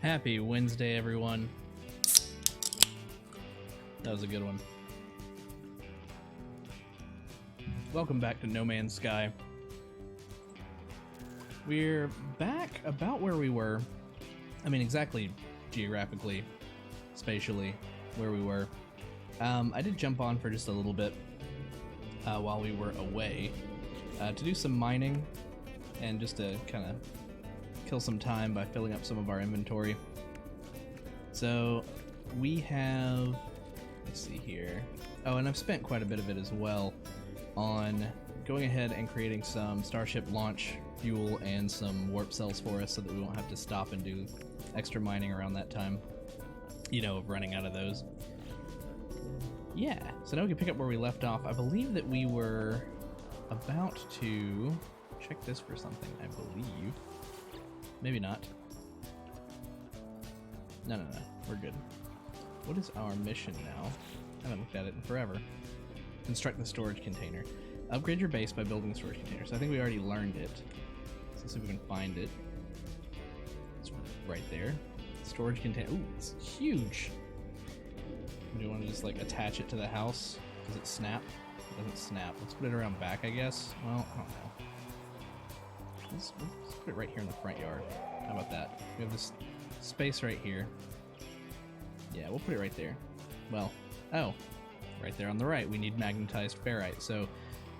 Happy Wednesday, everyone. That was a good one. Welcome back to No Man's Sky. We're back about where we were. I mean, exactly geographically, spatially, where we were. I did jump on for just a little bit while we were away to do some mining and just to kind of kill some time by filling up some of our inventory. So we have, let's see here. Oh, and I've spent quite a bit of it as well on going ahead and creating some Starship launch fuel and some warp cells for us so that we won't have to stop and do extra mining around that time, you know, of running out of those. Yeah, so now we can pick up where we left off. I believe that we were about to check this for something, I believe. Maybe not. No, we're good. What is our mission now? I haven't looked at it in forever. Construct the storage container. Upgrade your base by building the storage container. So I think we already learned it. So let's see if we can find it. It's right there. Storage container. Ooh, it's huge. Do you want to just like attach it to the house? Does it snap? It doesn't snap. Let's put it around back, I guess. Well, I don't know. Let's put it right here in the front yard. How about that? We have this space right here. Yeah, we'll put it right there. Well, oh, right there on the right. We need magnetized ferrite. So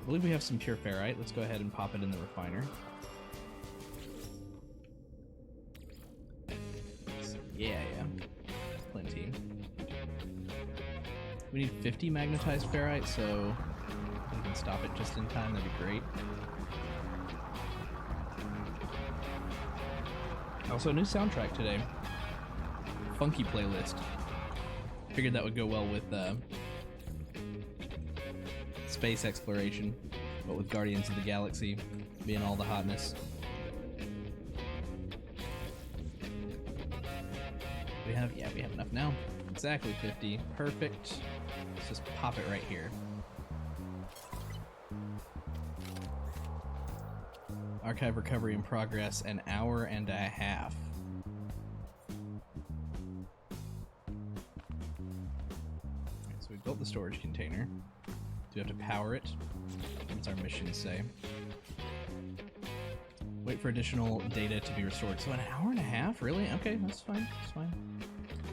I believe we have some pure ferrite. Let's go ahead and pop it in the refiner. Yeah. Plenty. We need 50 magnetized ferrite, so we can stop it just in time. That'd be great. Also, a new soundtrack today. Funky playlist. Figured that would go well with space exploration, but with Guardians of the Galaxy being all the hotness. We have enough now. Exactly 50. Perfect. Let's just pop it right here. Archive recovery in progress, an hour and a half. Okay, so we built the storage container. Do we have to power it? What's our mission say? Wait for additional data to be restored. So an hour and a half? Really? Okay, that's fine. That's fine.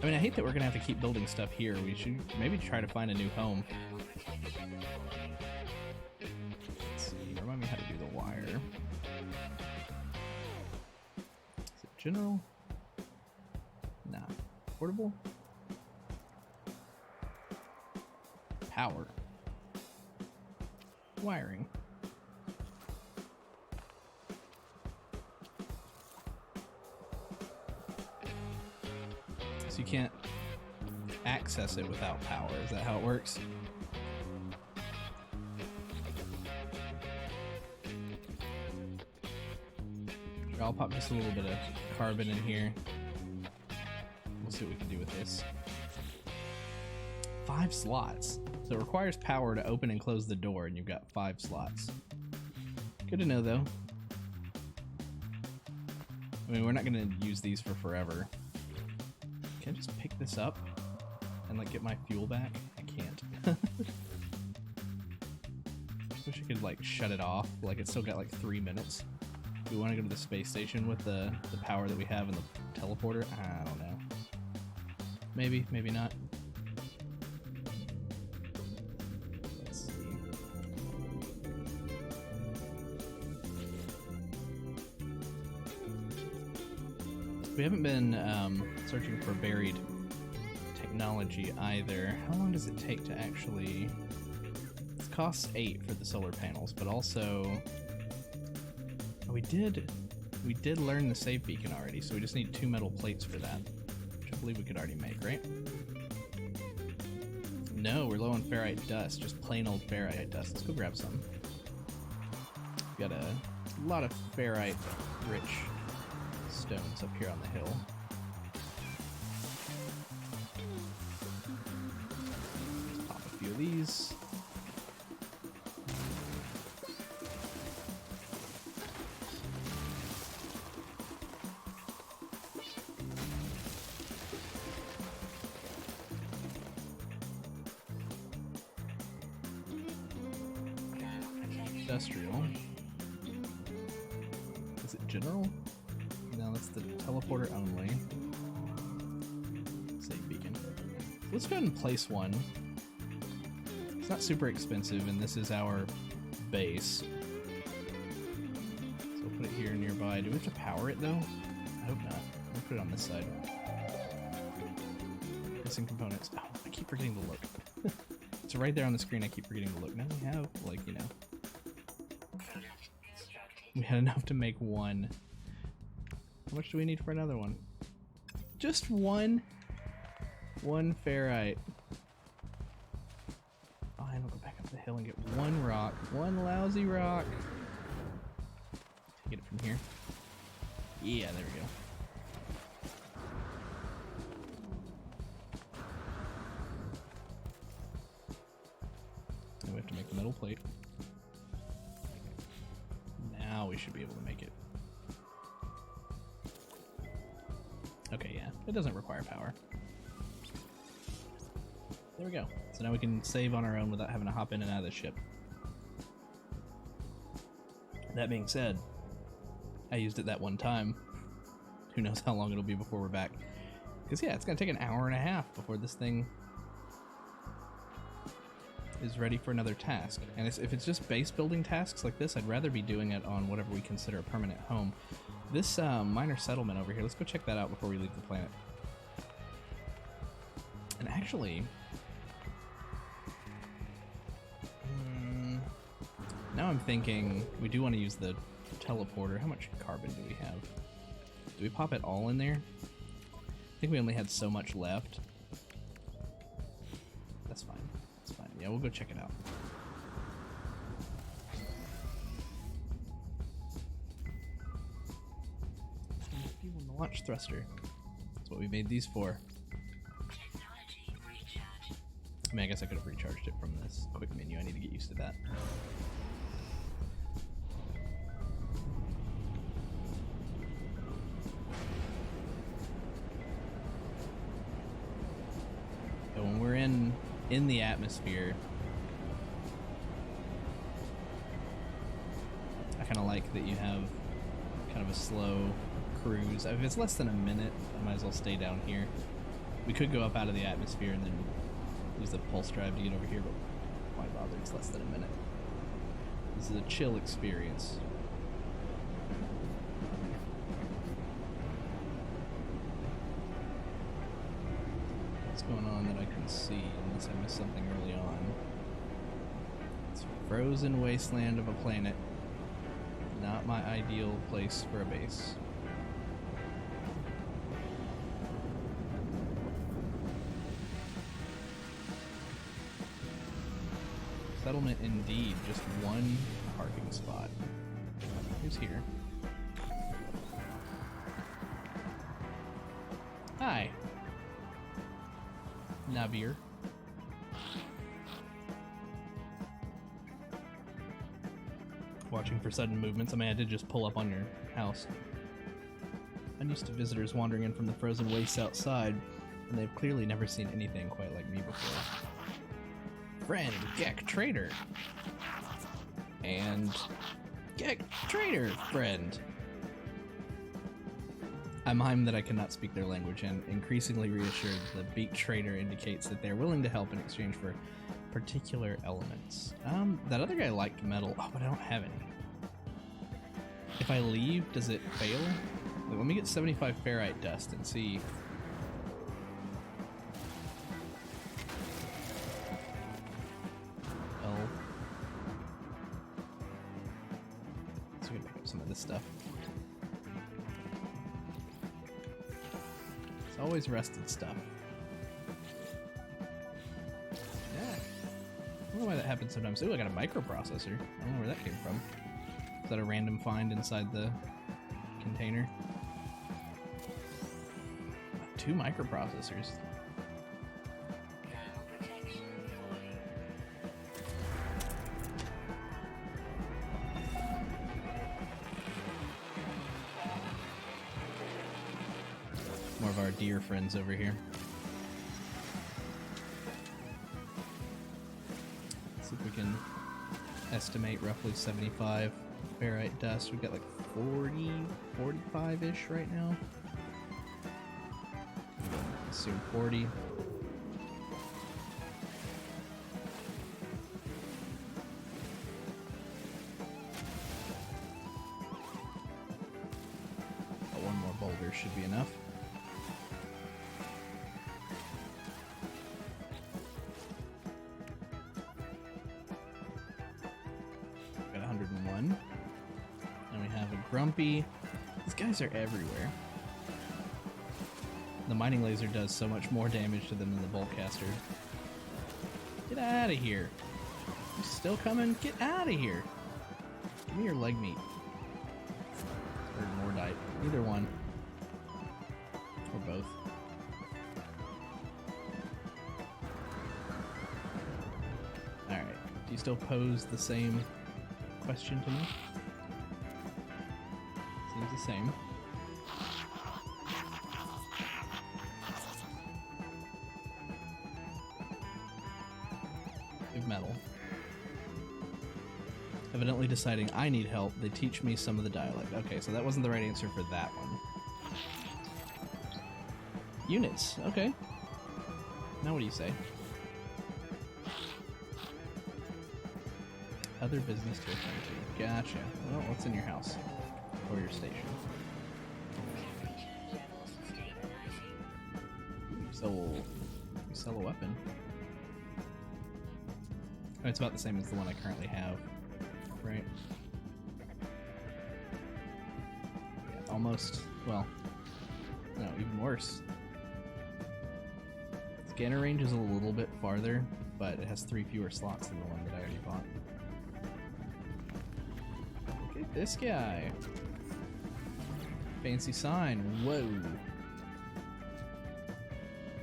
I mean, I hate that we're gonna have to keep building stuff here. We should maybe try to find a new home. Let's see. Remind me how to do the wire. General? Nah. Portable? Power. Wiring. So you can't access it without power. Is that how it works? I'll pop just a little bit of carbon in here. We'll see what we can do with this. 5 slots. So it requires power to open and close the door, and you've got 5 slots. Good to know, though. I mean, we're not going to use these for forever. Can I just pick this up and, like, get my fuel back? I can't. Wish I could, like, shut it off. Like, it's still got, like, 3 minutes. Do we want to go to the space station with the power that we have in the teleporter? I don't know. Maybe, maybe not. Let's see. We haven't been searching for buried technology either. How long does it take to actually... It costs 8 for the solar panels, but also... We did learn the save beacon already, so we just need 2 metal plates for that, which I believe we could already make, right? No, we're low on ferrite dust, just plain old ferrite dust. Let's go grab some. Got a lot of ferrite-rich stones up here on the hill. Let's pop a few of these. industrial. Is it general? No, that's the teleporter only. Save beacon. Let's go ahead and place one. It's not super expensive, and this is our base. So we'll put it here nearby. Do we have to power it though? I hope not. We'll put it on this side. Missing components. Oh, I keep forgetting to look. It's right there on the screen. I keep forgetting to look. Now we have, like, you know. We had enough to make one. How much do we need for another one? Just one? One ferrite. Fine, we'll go back up the hill and get one rock. One lousy rock. Get it from here. Yeah, there we go. And we have to make the metal plate. Now we should be able to make it. Okay, yeah, it doesn't require power. There we go. So now we can save on our own without having to hop in and out of the ship. That being said, I used it that one time. Who knows how long it'll be before we're back. Because yeah, it's going to take an hour and a half before this thing is ready for another task. And if it's just base building tasks like this, I'd rather be doing it on whatever we consider a permanent home. This minor settlement over here, let's go check that out before we leave the planet. And actually, now I'm thinking we do want to use the teleporter. How much carbon do we have? Do we pop it all in there? I think we only had so much left. That's fine. That's fine. Yeah, we'll go check it out. Fuel in the launch thruster. That's what we made these for. I mean, I guess I could have recharged it from this quick menu. I need to get used to that. So when we're in the atmosphere, I kind of like that you have kind of a slow cruise. If it's less than a minute, I might as well stay down here. We could go up out of the atmosphere and then use the pulse drive to get over here, but why bother? It's less than a minute. This is a chill experience. What's going on that I can see, unless I missed something early on? It's a frozen wasteland of a planet. Not my ideal place for a base. Settlement indeed, just one parking spot. Who's here? Hi. Navir. Watching for sudden movements. I mean, I did just pull up on your house. Unused to visitors wandering in from the frozen wastes outside, and they've clearly never seen anything quite like me before. Friend, Gek Trader. And Gek Trader, friend. I mime that I cannot speak their language, and increasingly reassured, the beak trader indicates that they're willing to help in exchange for particular elements. That other guy liked metal. Oh, but I don't have any. If I leave, does it fail? Like, let me get 75 ferrite dust and see. Oh. So we can pick up some of this stuff. It's always rusted stuff. Yeah. I don't know why that happens sometimes. Ooh, I got a microprocessor. I don't know where that came from. Is that a random find inside the container? 2 microprocessors. More of our dear friends over here. Let's see if we can estimate roughly 75 ferrite dust. We've got like 40, 45-ish right now. Assume 40. But one more boulder should be enough. Got 101. And we have a grumpy. These guys are everywhere. The mining laser does so much more damage to them than the boltcaster. Get out of here. You still coming? Get out of here. Give me your leg meat. Or more diet. Either one. Or both. Alright. Do you still pose the same question to me? Seems the same. Metal. Evidently deciding I need help, they teach me some of the dialect. Okay, so that wasn't the right answer for that one. Units, okay. Now what do you say? Other business to attend to. Gotcha. Well, what's in your house? Or your station? You sell a weapon. Oh, it's about the same as the one I currently have, right? Yeah, almost. Well, no, even worse. Scanner range is a little bit farther, but it has 3 fewer slots than the one that I already bought. Look at this guy. Fancy sign. Whoa.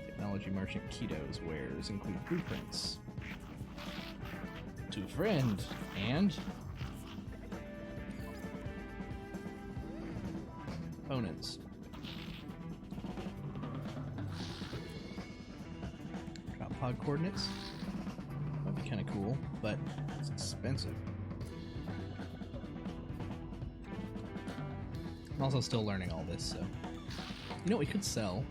Technology merchant Keto's wares include blueprints. To friend and opponents. Drop pod coordinates. Might be kind of cool, but it's expensive. I'm also still learning all this, so you know what we could sell.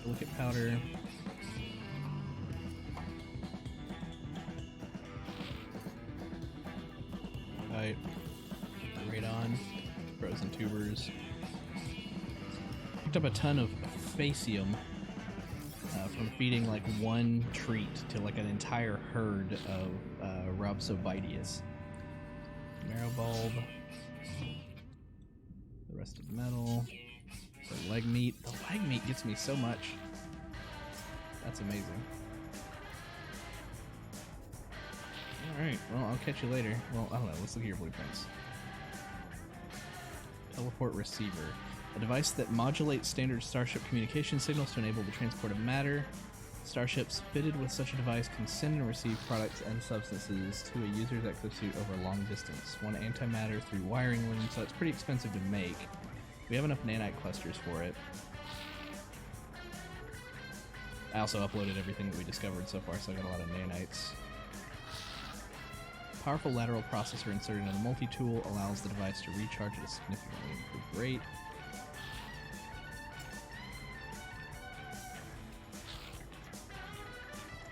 Silicate powder. Right. Radon. Frozen tubers. Picked up a ton of facium from feeding like one treat to like an entire herd of Robsobidius. Marrow bulb. The rest of the metal. The leg meat. The leg meat gets me so much. That's amazing. Alright, well, I'll catch you later. Well, I don't know. Let's look at your blueprints. Teleport receiver. A device that modulates standard starship communication signals to enable the transport of matter. Starships fitted with such a device can send and receive products and substances to a user's exosuit over a long distance. One antimatter through wiring loom, so it's pretty expensive to make. We have enough nanite clusters for it. I also uploaded everything that we discovered so far, so I got a lot of nanites. Powerful lateral processor inserted in a multi-tool allows the device to recharge at a significantly improved rate.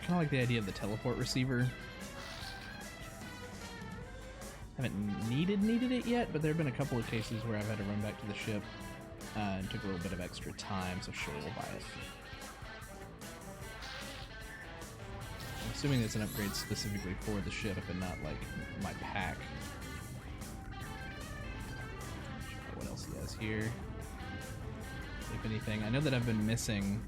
Kind of like the idea of the teleport receiver. Haven't needed it yet, but there have been a couple of cases where I've had to run back to the ship and took a little bit of extra time, so sure, we'll buy it. I'm assuming it's an upgrade specifically for the ship and not like my pack. What else he has here? If anything, I know that I've been missing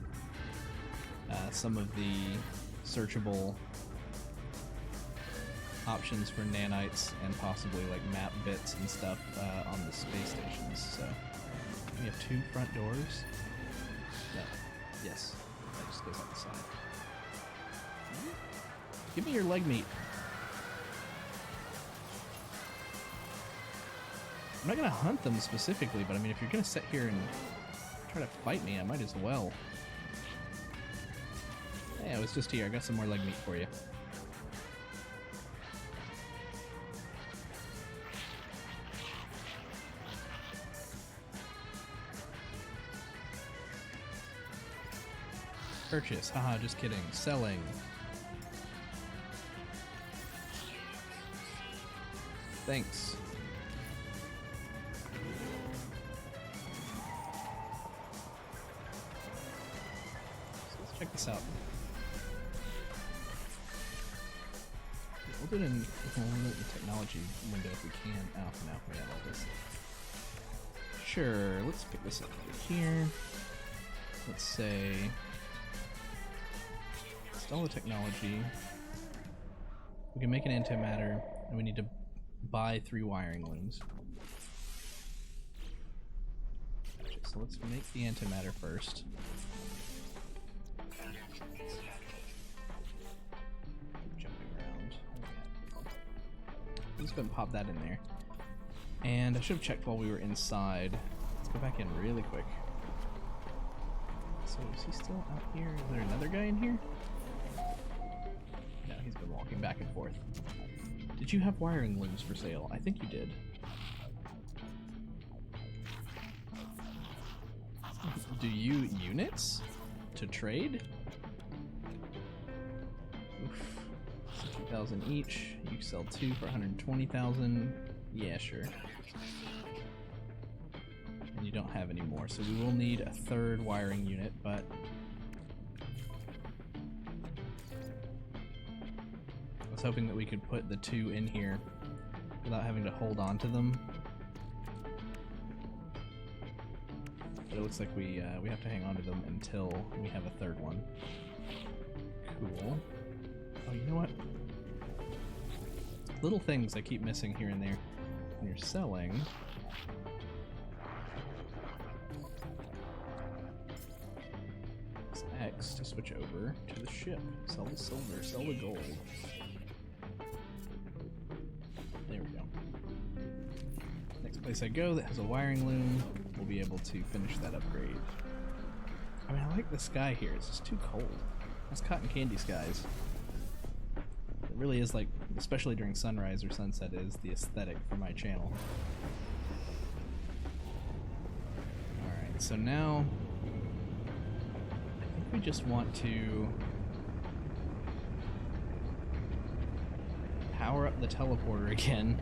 some of the searchable options for nanites and possibly like map bits and stuff on the space stations. So we have 2 front doors. No. Yes. That just goes out the side. Give me your leg meat. I'm not gonna hunt them specifically, but I mean, if you're gonna sit here and Try to fight me, I might as well. Hey, I was just here. I got some more leg meat for you. Purchase. Haha, just kidding. Selling. Thanks. So let's check this out. We'll do it in the technology window if we can. Oh, no, we have all this. Sure, let's pick this up over here. Let's say install the technology. We can make an antimatter, and we need to buy 3 wiring looms. So let's make the antimatter first. Jumping around. Let's go and pop that in there. And I should have checked while we were inside. Let's go back in really quick. So is he still out here? Is there another guy in here? No, he's been walking back and forth. Did you have wiring looms for sale? I think you did. Do you units to trade? Oof. 60,000 each. You sell 2 for 120,000. Yeah, sure. And you don't have any more, so we will need a 3rd wiring unit, but I was hoping that we could put the 2 in here without having to hold on to them. But it looks like we have to hang on to them until we have a 3rd one. Cool. Oh, you know what? Little things I keep missing here and there. When you're selling, it's X to switch over to the ship. Sell the silver, sell the gold. There we go. Next place I go that has a wiring loom, we'll be able to finish that upgrade. I mean, I like the sky here. It's just too cold. It's cotton candy skies. It really is, like, especially during sunrise or sunset, is the aesthetic for my channel. Alright, so now I think we just want to power up the teleporter again.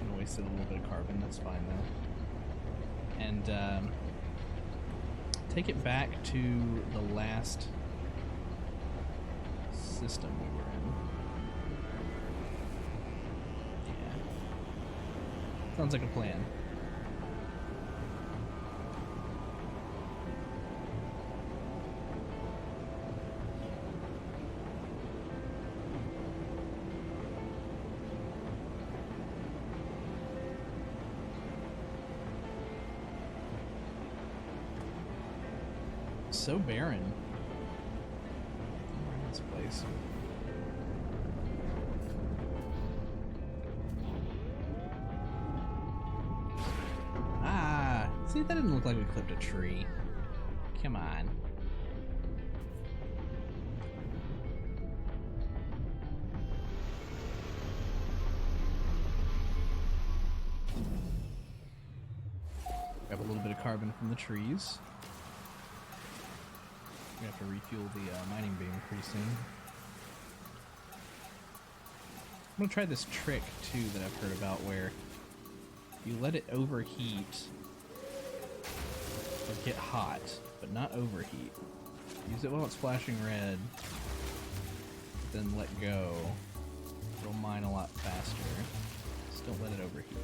I'm gonna waste a little bit of carbon, that's fine though. And take it back to the last system we were in. Yeah. Sounds like a plan. So barren. This place. Ah, see, that didn't look like we clipped a tree. Come on. Grab a little bit of carbon from the trees. We have to refuel the mining beam pretty soon. I'm gonna try this trick too that I've heard about, where you let it overheat or get hot, but not overheat. Use it while it's flashing red, then let go. It'll mine a lot faster. Just don't let it overheat.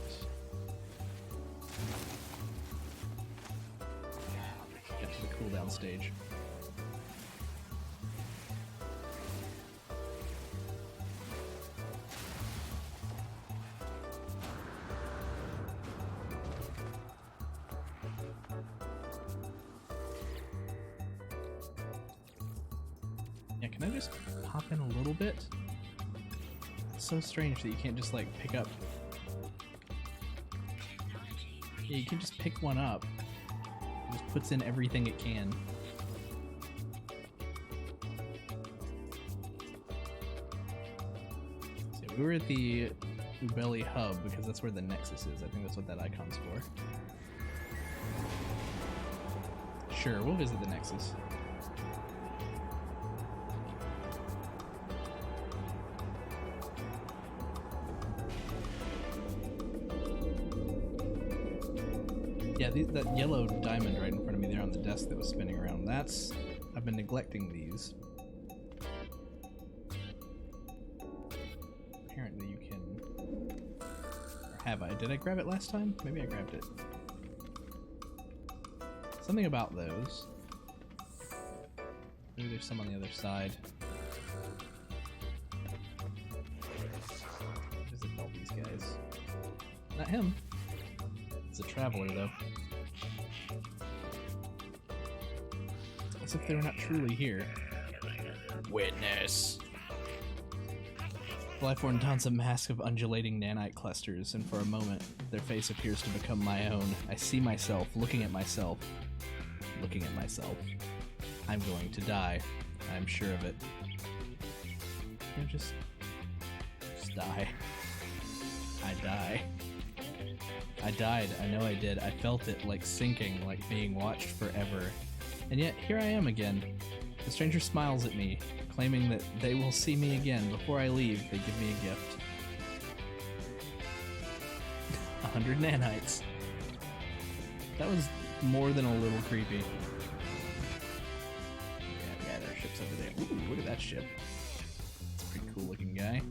Get to the cooldown stage. Yeah, can I just pop in a little bit? It's so strange that you can't just like pick up. Yeah, you can just pick one up. Just puts in everything it can. So we were at the Ubeli hub because that's where the Nexus is. I think that's what that icon's for. Sure, we'll visit the Nexus. Yeah, that yellow diamond right in front of me there on the desk that was spinning around, that's... I've been neglecting these. Apparently you can... Or have I? Did I grab it last time? Maybe I grabbed it. Something about those. Maybe there's some on the other side. Visit all these guys. Not him. It's a traveler, though. As if they were not truly here. Witness! The Lifeborn dons a mask of undulating nanite clusters, and for a moment, their face appears to become my own. I see myself, looking at myself. Looking at myself. I'm going to die. I'm sure of it. You know, just die. I die. I died. I know I did. I felt it, like sinking, like being watched forever. And yet, here I am again. The stranger smiles at me, claiming that they will see me again. Before I leave, they give me a gift. 100 nanites. That was more than a little creepy. Yeah, there are ships over there. Ooh, look at that ship. It's a pretty cool looking guy.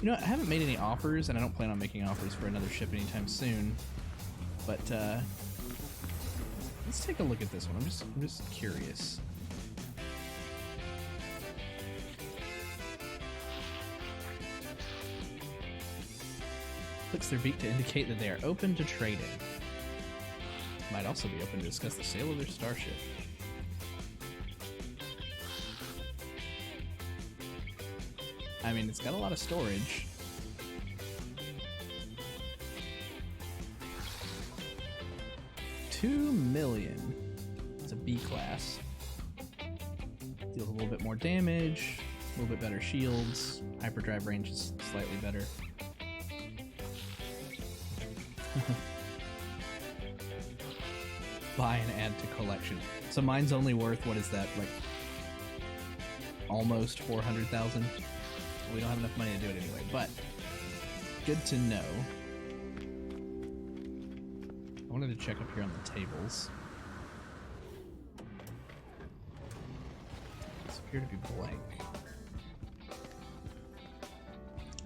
You know, I haven't made any offers, and I don't plan on making offers for another ship anytime soon. But let's take a look at this one. I'm just curious. Clicks their beak to indicate that they are open to trading. Might also be open to discuss the sale of their starship. I mean, it's got a lot of storage. $2 million. It's a B class. Deals a little bit more damage, a little bit better shields. Hyperdrive range is slightly better. Buy and add to collection. So mine's only worth, what is that, like almost 400,000? We don't have enough money to do it anyway, but good to know. I wanted to check up here on the tables. These appear to be blank.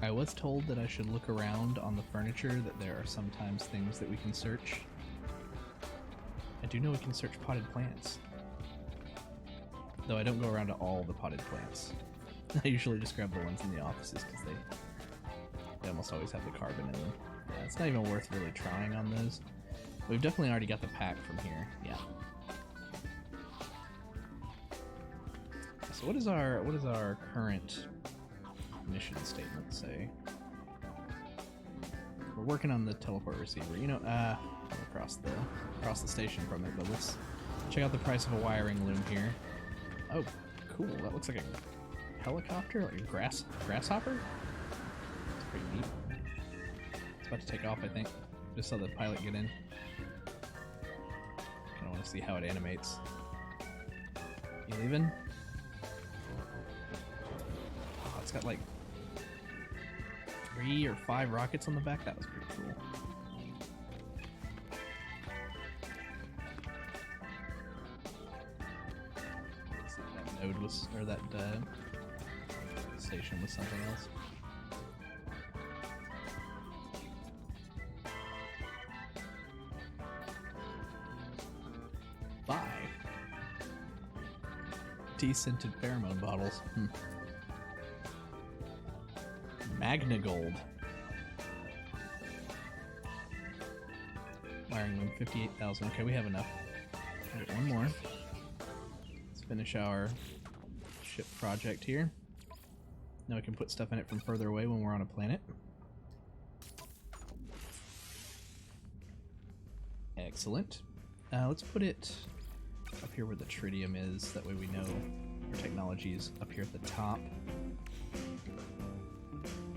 I was told that I should look around on the furniture, that there are sometimes things that we can search. I do know we can search potted plants. Though I don't go around to all the potted plants. I usually just grab the ones in the offices because they almost always have the carbon in them. Yeah, it's not even worth really trying on those. We've definitely already got the pack from here. Yeah. So what is our current mission statement say? We're working on the teleport receiver. You know, across the station from it, but let's check out the price of a wiring loom here. Oh, cool. That looks like a helicopter, like a grasshopper. It's pretty neat. It's about to take off, I think. Just saw the pilot get in. I want to see how it animates. You leaving? Oh, it's got like 3 or 5 rockets on the back. That was pretty cool. That node was, or that station was something else. Tea-scented pheromone bottles. Magna Gold. Wiring room 58,000. Okay, we have enough. Alright, one more. Let's finish our ship project here. Now we can put stuff in it from further away when we're on a planet. Excellent. Let's put it up here where the tritium is. That way we know our technology is up here at the top.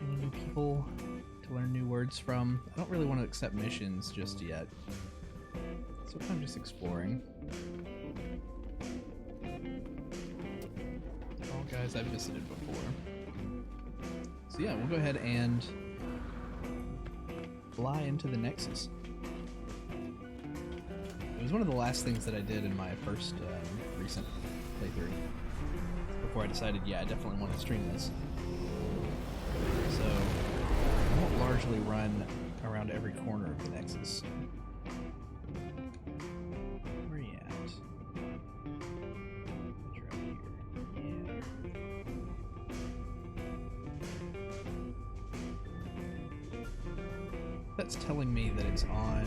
Any new people to learn new words from? I don't really want to accept missions just yet. So I'm just exploring. All guys I've visited before. So yeah, we'll go ahead and fly into the Nexus. It was one of the last things that I did in my first recent playthrough before I decided, yeah, I definitely want to stream this. So I won't largely run around every corner of the Nexus. Where are you at? You're up here. Yeah. That's telling me that it's on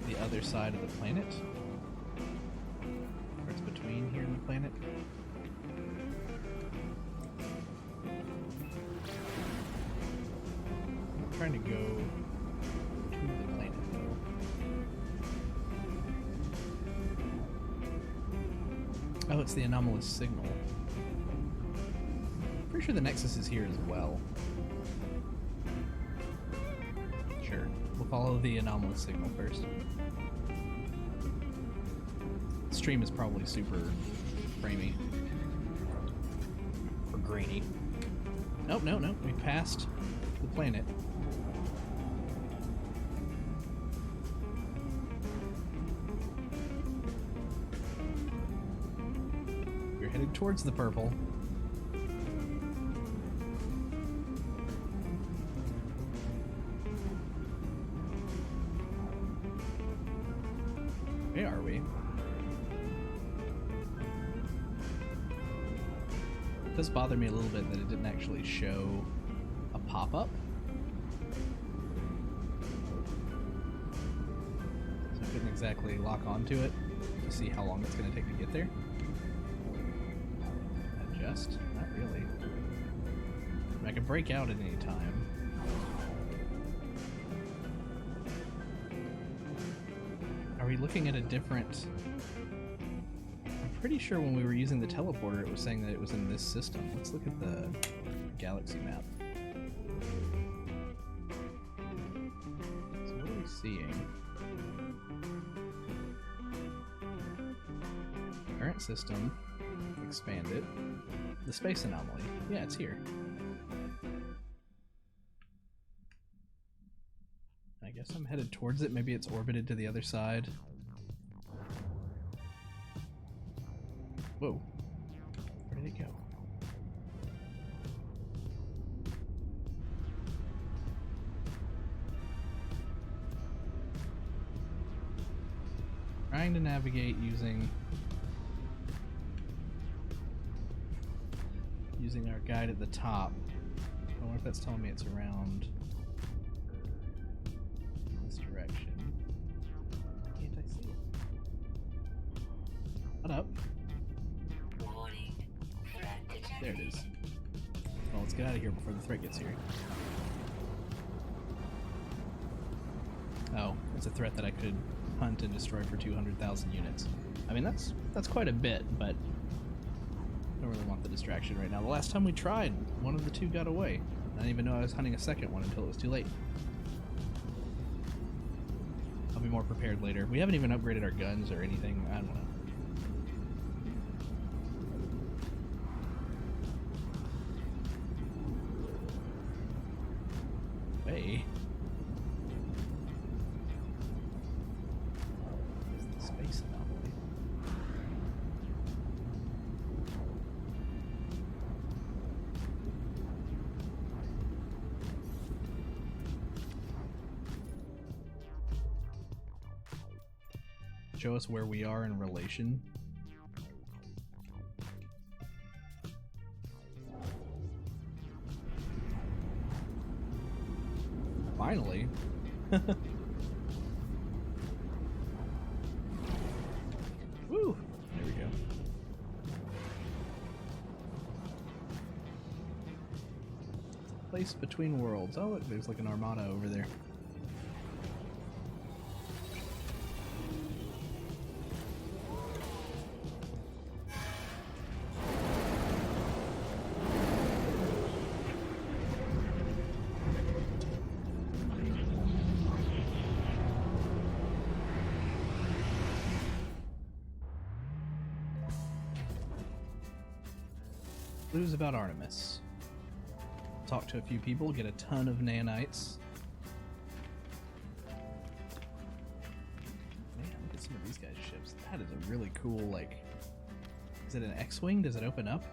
the other side of the planet. Or it's between here and the planet. I'm trying to go to the planet though. Oh, it's the anomalous signal. Pretty sure the Nexus is here as well. Sure, we'll follow the anomalous signal first. The stream is probably super framey. Or grainy. Nope, no, no, we passed the planet. We're headed towards the purple. Where are we? It does bother me a little bit that it didn't actually show a pop-up. So I couldn't exactly lock onto it to see how long it's going to take to get there. Adjust? Not really. I can break out at any time. Are we looking at a different... I'm pretty sure when we were using the teleporter it was saying that it was in this system. Let's look at the galaxy map. So what are we seeing? Current system. Expanded. The space anomaly. Yeah, it's here. I guess I'm headed towards it. Maybe it's orbited to the other side. Whoa. Where did it go? Trying to navigate using our guide at the top. I wonder if that's telling me it's around this direction. Can't I see it? What up? There it is. Well, let's get out of here before the threat gets here. Oh, it's a threat that I could hunt and destroy for 200,000 units. I mean, that's quite a bit, but I don't really want the distraction right now. The last time we tried, one of the two got away. I didn't even know I was hunting a second one until it was too late. I'll be more prepared later. We haven't even upgraded our guns or anything. I don't know. Hey. It's the space anomaly. Show us where we are in relation. Finally. Woo! There we go. Place between worlds. Oh look, there's like an armada over there. Clues about Artemis. Talk to a few people, get a ton of nanites. Man, look at some of these guys' ships. That is a really cool, like... Is it an X-Wing? Does it open up?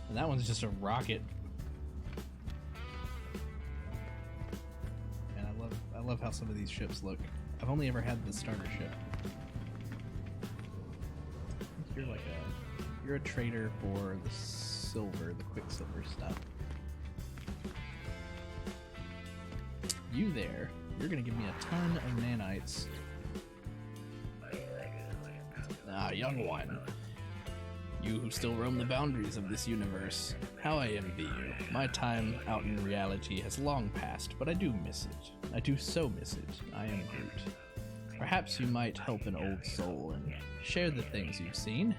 And that one's just a rocket. And I love how some of these ships look. I've only ever had the starter ship. You're like you're a trader for the silver, the quicksilver stuff. You there, you're gonna give me a ton of nanites. Ah, young one. You who still roam the boundaries of this universe. How I envy you. My time out in reality has long passed, but I do miss it. I do so miss it. I am Groot. Perhaps you might help an old soul and share the things you've seen.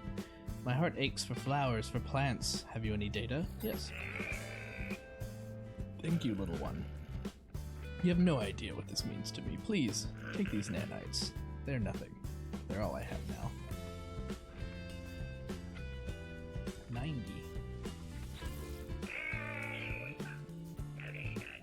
My heart aches for flowers, for plants. Have you any data? Yes. Thank you, little one. You have no idea what this means to me. Please, take these nanites. They're nothing. They're all I have now. 90.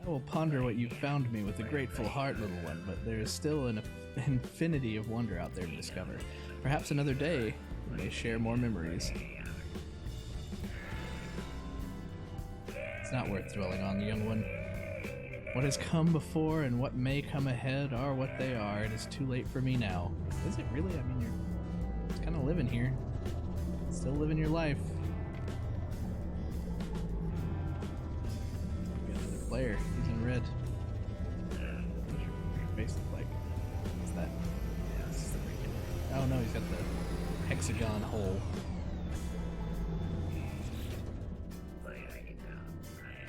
I will ponder what you found me with a grateful heart, little one, but there is still an infinity of wonder out there to discover. Perhaps another day we may share more memories. It's not worth dwelling on, young one. What has come before and what may come ahead are what they are. It is too late for me now. Is it really? I mean, you're just kind of living here. Still living your life. We got another player. He's in red. What's your face look like? What's that? Yeah, this is the freaking... Oh no, he's got the hexagon hole.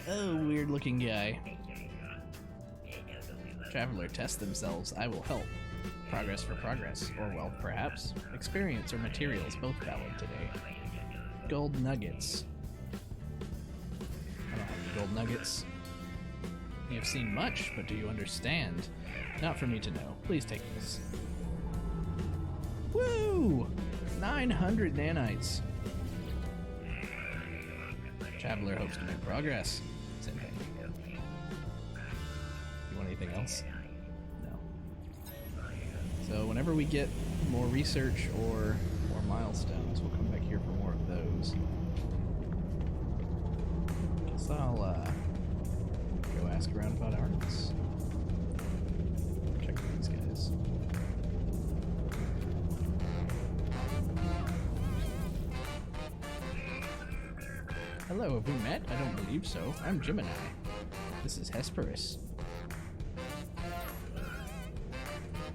Oh, weird looking guy. Traveler, test themselves. I will help. Progress for progress, or wealth perhaps. Experience or materials, both valid today. Gold nuggets. I don't have any gold nuggets. You have seen much, but do you understand? Not for me to know. Please take this. Woo! 900 nanites. Traveler hopes to make progress. Same thing. You want anything else? No. So whenever we get more research or more milestones, we'll come back here for more of those. Guess I'll go ask around about Artemis. Check these guys. Hello, have we met? I don't believe so. I'm Gemini. This is Hesperus.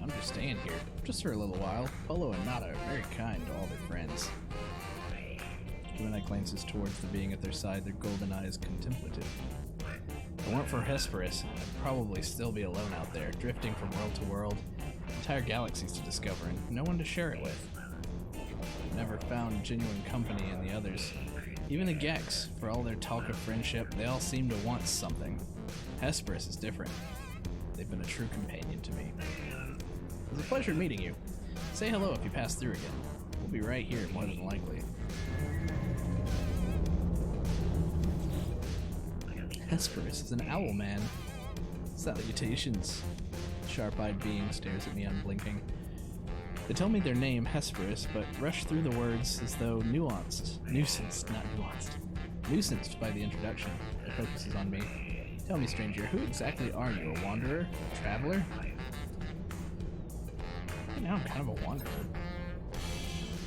I'm just staying here, just for a little while. Polo and Nada are very kind to all their friends. Gemini glances towards the being at their side, their golden eyes contemplative. If it weren't for Hesperus, I'd probably still be alone out there, drifting from world to world. Entire galaxies to discover, and no one to share it with. I've never found genuine company in the others. Even the Gex, for all their talk of friendship, they all seem to want something. Hesperus is different. They've been a true companion to me. It was a pleasure meeting you. Say hello if you pass through again. We'll be right here, more than likely. Hesperus is an owl man. Salutations. Sharp-eyed being stares at me unblinking. They tell me their name, Hesperus, but rush through the words as though nuanced. Nuanced by the introduction. It focuses on me. Tell me, stranger, who exactly are you? A wanderer? A traveler? Right now I'm kind of a wanderer.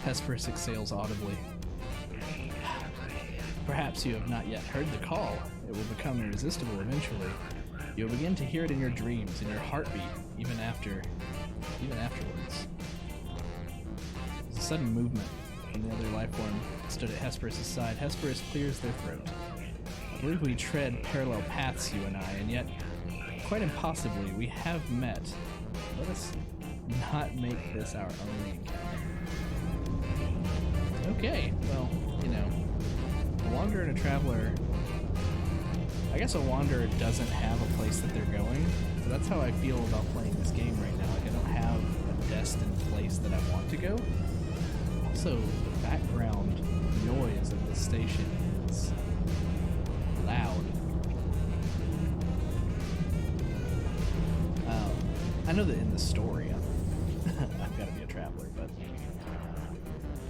Hesperus exhales audibly. Perhaps you have not yet heard the call. It will become irresistible eventually. You'll begin to hear it in your dreams, in your heartbeat, even afterwards. There's a sudden movement from the other life form that stood at Hesperus' side. Hesperus clears their throat. I believe we tread parallel paths, you and I, and yet, quite impossibly, we have met. Let us not make this our only encounter. Okay, well, you know, a wanderer and a traveler. I guess a wanderer doesn't have a place that they're going. So that's how I feel about playing this game right now. Like, I don't have a destined place that I want to go. Also, the background noise of the station is loud. I know that in the story, I've got to be a traveler, but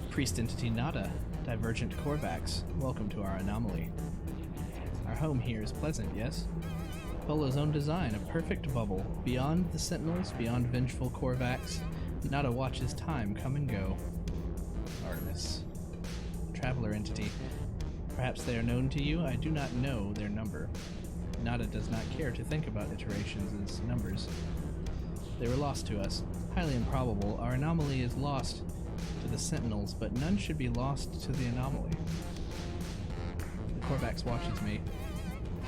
priest entity Nada, divergent Korvax, welcome to our anomaly. Our home here is pleasant, yes? Polo's own design, a perfect bubble. Beyond the sentinels, beyond vengeful Korvax, Nada watches time come and go. Artemis. Traveler entity. Perhaps they are known to you, I do not know their number. Nada does not care to think about iterations as numbers. They were lost to us. Highly improbable, our anomaly is lost to the sentinels, but none should be lost to the anomaly. The Korvax watches me.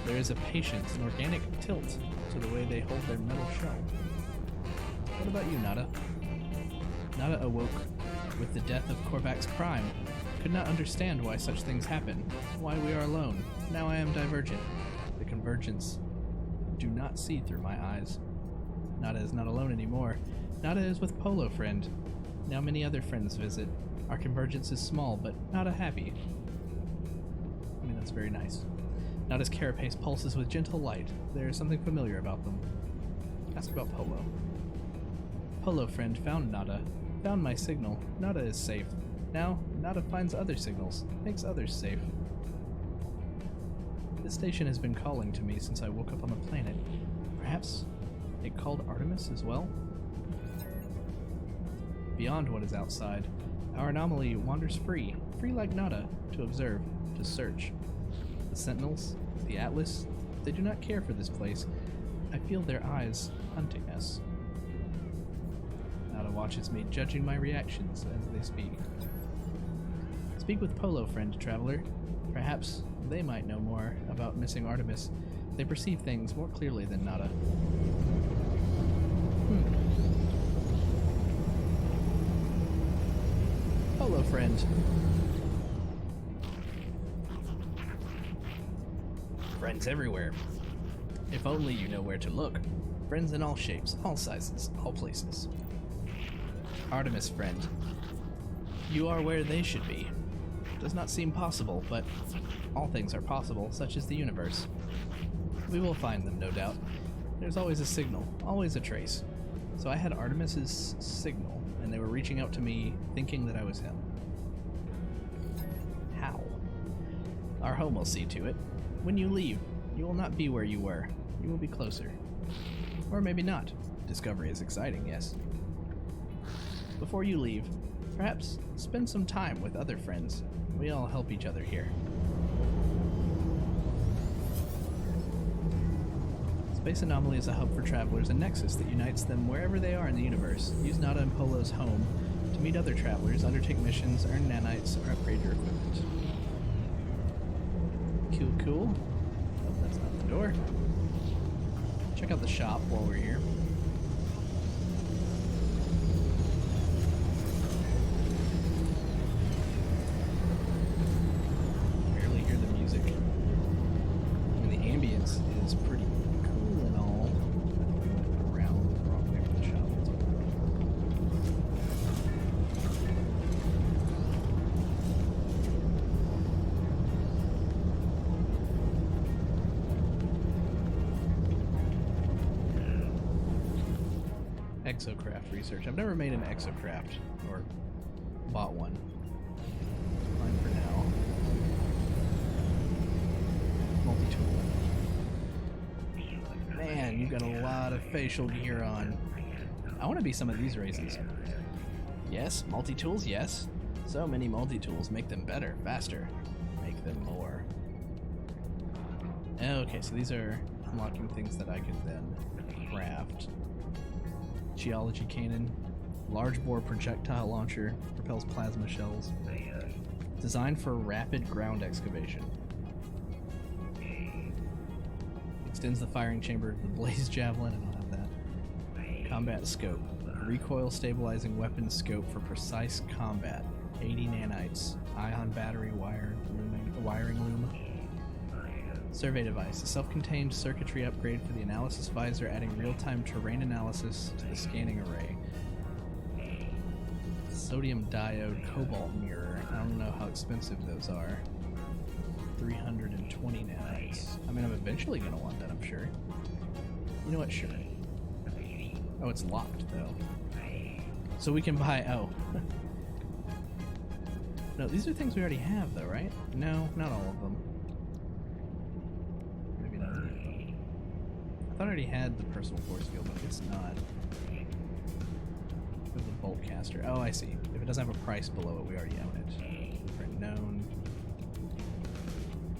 There is a patience, an organic tilt to the way they hold their metal shell. What about you, Nada? Nada awoke with the death of Korvax Prime. Could not understand why such things happen, why we are alone. Now I am divergent. The convergence do not see through my eyes. Nada is not alone anymore. Nada is with Polo Friend. Now many other friends visit. Our convergence is small, but Nada happy. I mean, that's very nice. Nada's carapace pulses with gentle light. There is something familiar about them. Ask about Polo. Polo Friend found Nada. Found my signal. Nada is safe. Now, Nada finds other signals. Makes others safe. This station has been calling to me since I woke up on the planet. Perhaps it called Artemis as well? Beyond what is outside, our anomaly wanders free, free like Nada, to observe, to search. The Sentinels, the Atlas, they do not care for this place. I feel their eyes hunting us. Nada watches me, judging my reactions as they speak. Speak with Polo Friend, traveler. Perhaps they might know more about missing Artemis. They perceive things more clearly than Nada. Polo Friend. Friends everywhere. If only you know where to look. Friends in all shapes, all sizes, all places. Artemis Friend. You are where they should be. Does not seem possible, but all things are possible, such as the universe. We will find them, no doubt. There's always a signal, always a trace. So I had Artemis's signal, and they were reaching out to me, thinking that I was him. How? Our home will see to it. When you leave, you will not be where you were. You will be closer. Or maybe not. Discovery is exciting, yes. Before you leave, perhaps spend some time with other friends. We all help each other here. Space Anomaly is a hub for travelers, a nexus that unites them wherever they are in the universe. Use Nada and Polo's home to meet other travelers, undertake missions, earn nanites, or upgrade your equipment. Cool. Oh, that's not the door. Check out the shop while we're here. Barely hear the music. I mean, the ambience is pretty cool and all. We went around the wrong way for the shop. Exocraft research. I've never made an exocraft or bought one. Fine for now. Multi-tool. Man, you got a lot of facial gear on. I want to be some of these races. Yes, multi-tools, yes. So many multi-tools make them better, faster. Make them more. Okay, so these are unlocking things that I can then craft. Geology cannon, large bore projectile launcher, propels plasma shells. Designed for rapid ground excavation. Extends the firing chamber of the blaze javelin. I don't have that. Combat scope, recoil stabilizing weapon scope for precise combat. 80 nanites. Ion battery wiring loom. Survey device, a self-contained circuitry upgrade for the analysis visor, adding real-time terrain analysis to the scanning array. Sodium diode cobalt mirror. I don't know how expensive those are. 320 nanites. I mean, I'm eventually going to want that, I'm sure. You know what? Sure. Oh, it's locked, though. So we can buy... Oh. No, these are things we already have, though, right? No, not all of them. Maybe not. I thought I already had the personal force field, but it's not. The bolt caster. Oh, I see. If it doesn't have a price below it, we already own it. Print known.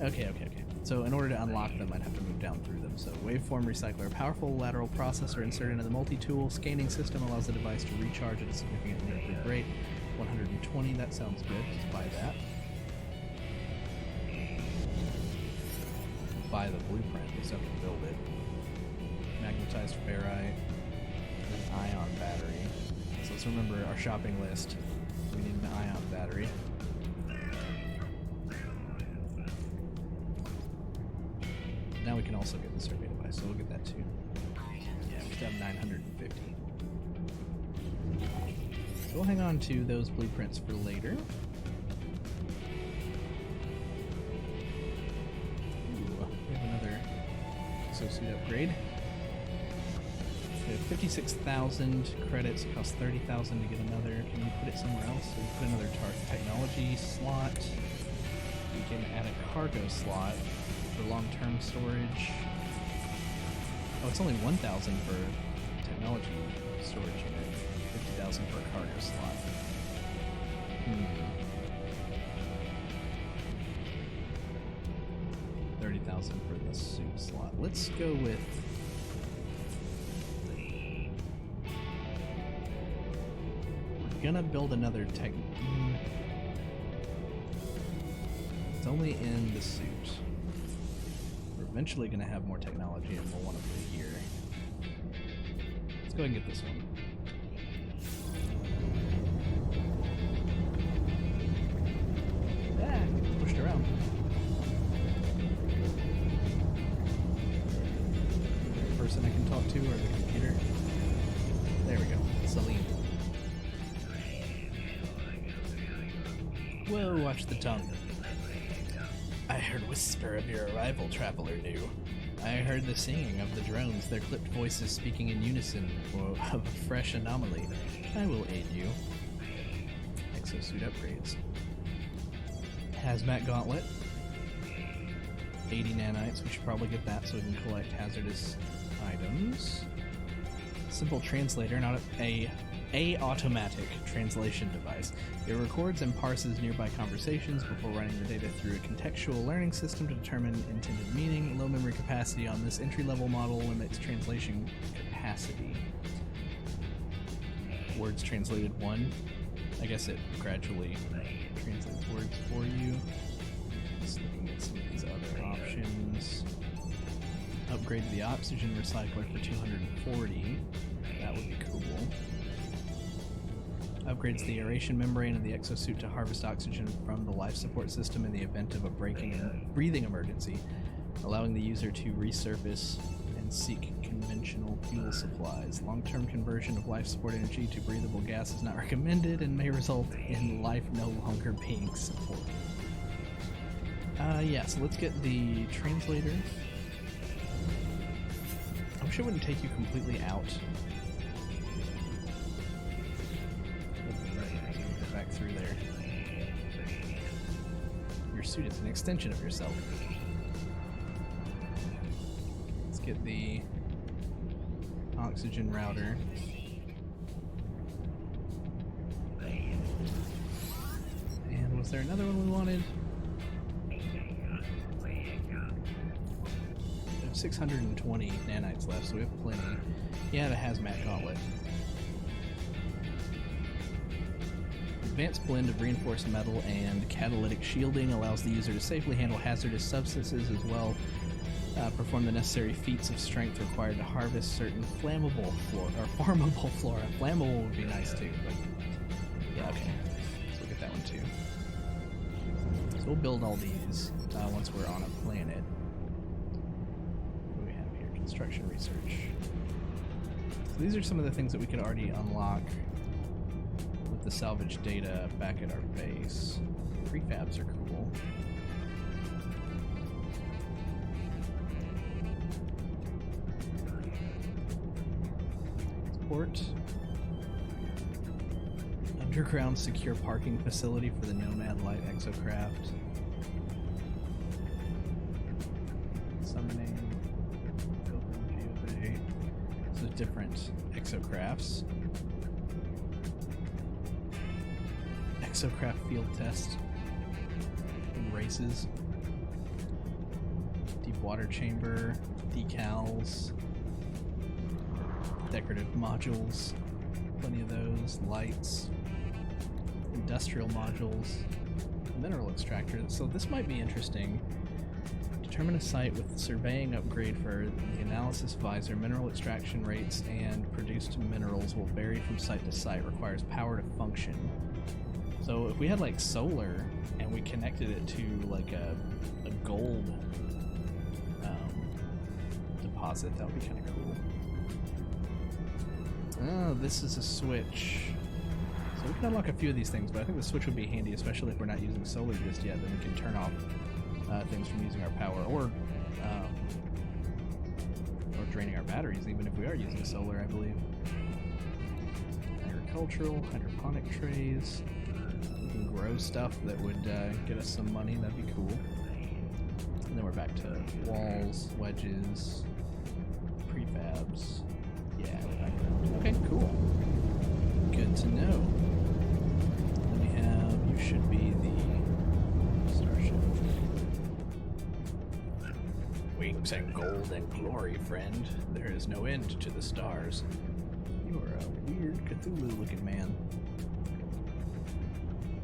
Okay. So in order to unlock them, I'd have to move down through them. So waveform recycler. Powerful lateral processor inserted into the multi-tool. Scanning system allows the device to recharge at a significantly improved rate. 120, that sounds good. Let's buy that. Buy the blueprint. We just have to build it. Magnetized ferrite. An ion battery. So let's remember our shopping list. We need an ion battery. Now we can also get the survey device, so we'll get that too. Yeah, we should have 950. So we'll hang on to those blueprints for later. Ooh, we have another exosuit upgrade. We have 56,000 credits. It costs 30,000 to get another. Can we put it somewhere else? So we put another technology slot. We can add a cargo slot for long-term storage. Oh, it's only 1,000 for technology storage unit. 50,000 for a cargo slot. 30,000 for the suit slot. Let's go with... We're gonna build another tech... It's only in the suit. We're eventually gonna have more technology and we'll want to put it here. Let's go ahead and get this one. Pushed around. The person I can talk to or the computer. There we go. Celine. Whoa, watch the tongue. I heard whisper of your arrival, traveler new. I heard the singing of the drones, their clipped voices speaking in unison of a fresh anomaly. I will aid you. Exosuit upgrades. Hazmat gauntlet. 80 nanites. We should probably get that so we can collect hazardous items. Simple translator, not a automatic translation device. It records and parses nearby conversations before running the data through a contextual learning system to determine intended meaning. Low memory capacity on this entry-level model limits translation capacity. Words translated 1. I guess it gradually translates words for you. Just looking at some of these other options. Upgrade the oxygen recycler for 240. That would be cool. Upgrades the aeration membrane of the exosuit to harvest oxygen from the life support system in the event of a breathing emergency, allowing the user to resurface and seek conventional fuel supplies. Long-term conversion of life support energy to breathable gas is not recommended and may result in life no longer being supported. Yeah, so let's get the translator. I wish it wouldn't take you completely out. Back through there. Your suit is an extension of yourself. Let's get the oxygen router. And was there another one we wanted? We have 620 nanites left, so we have plenty. Yeah, the hazmat gauntlet. Advanced blend of reinforced metal and catalytic shielding allows the user to safely handle hazardous substances as well. Perform the necessary feats of strength required to harvest certain flammable flora, or formable flora. Flammable would be nice too, but yeah, okay. So we'll get that one too. So we'll build all these once we're on a planet. What do we have here? Construction research. So these are some of the things that we could already unlock the salvage data back at our base. Prefabs are cool. Port. Underground secure parking facility for the Nomad Light exocraft. Summoning. Open GeoBay. So different exocrafts. Exocraft field test. And races. Deep water chamber. Decals. Decorative modules. Plenty of those. Lights. Industrial modules, mineral extractor. So this might be interesting. Determine a site with the surveying upgrade for the analysis visor. Mineral extraction rates and produced minerals will vary from site to site. Requires power to function. So if we had like solar and we connected it to like a gold deposit, that would be kind of cool. Oh, this is a switch. So we can unlock a few of these things, but I think the switch would be handy, especially if we're not using solar just yet. Then we can turn off things from using our power, or draining our batteries, even if we are using solar, I believe. Agricultural, hydroponic trays. We can grow stuff that would get us some money. That'd be cool. And then we're back to walls, wedges, prefabs. Yeah, we're back around. Okay, cool. Good to know. Then we have, you should be the starship. Wings and gold and glory, friend. There is no end to the stars. You are a weird Cthulhu-looking man.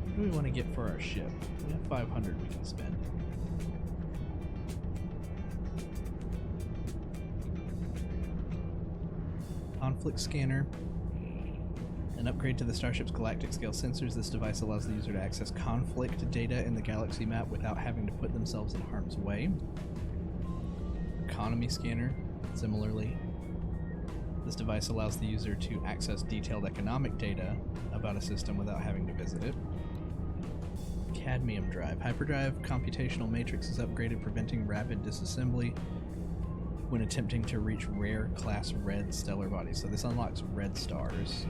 What do we want to get for our ship? We have 500 we can spend. Conflict scanner. An upgrade to the starship's galactic scale sensors. This device allows the user to access conflict data in the galaxy map without having to put themselves in harm's way. Economy scanner. Similarly, this device allows the user to access detailed economic data about a system without having to visit it. Cadmium drive. Hyperdrive computational matrix is upgraded, preventing rapid disassembly when attempting to reach rare class red stellar bodies. So this unlocks red stars,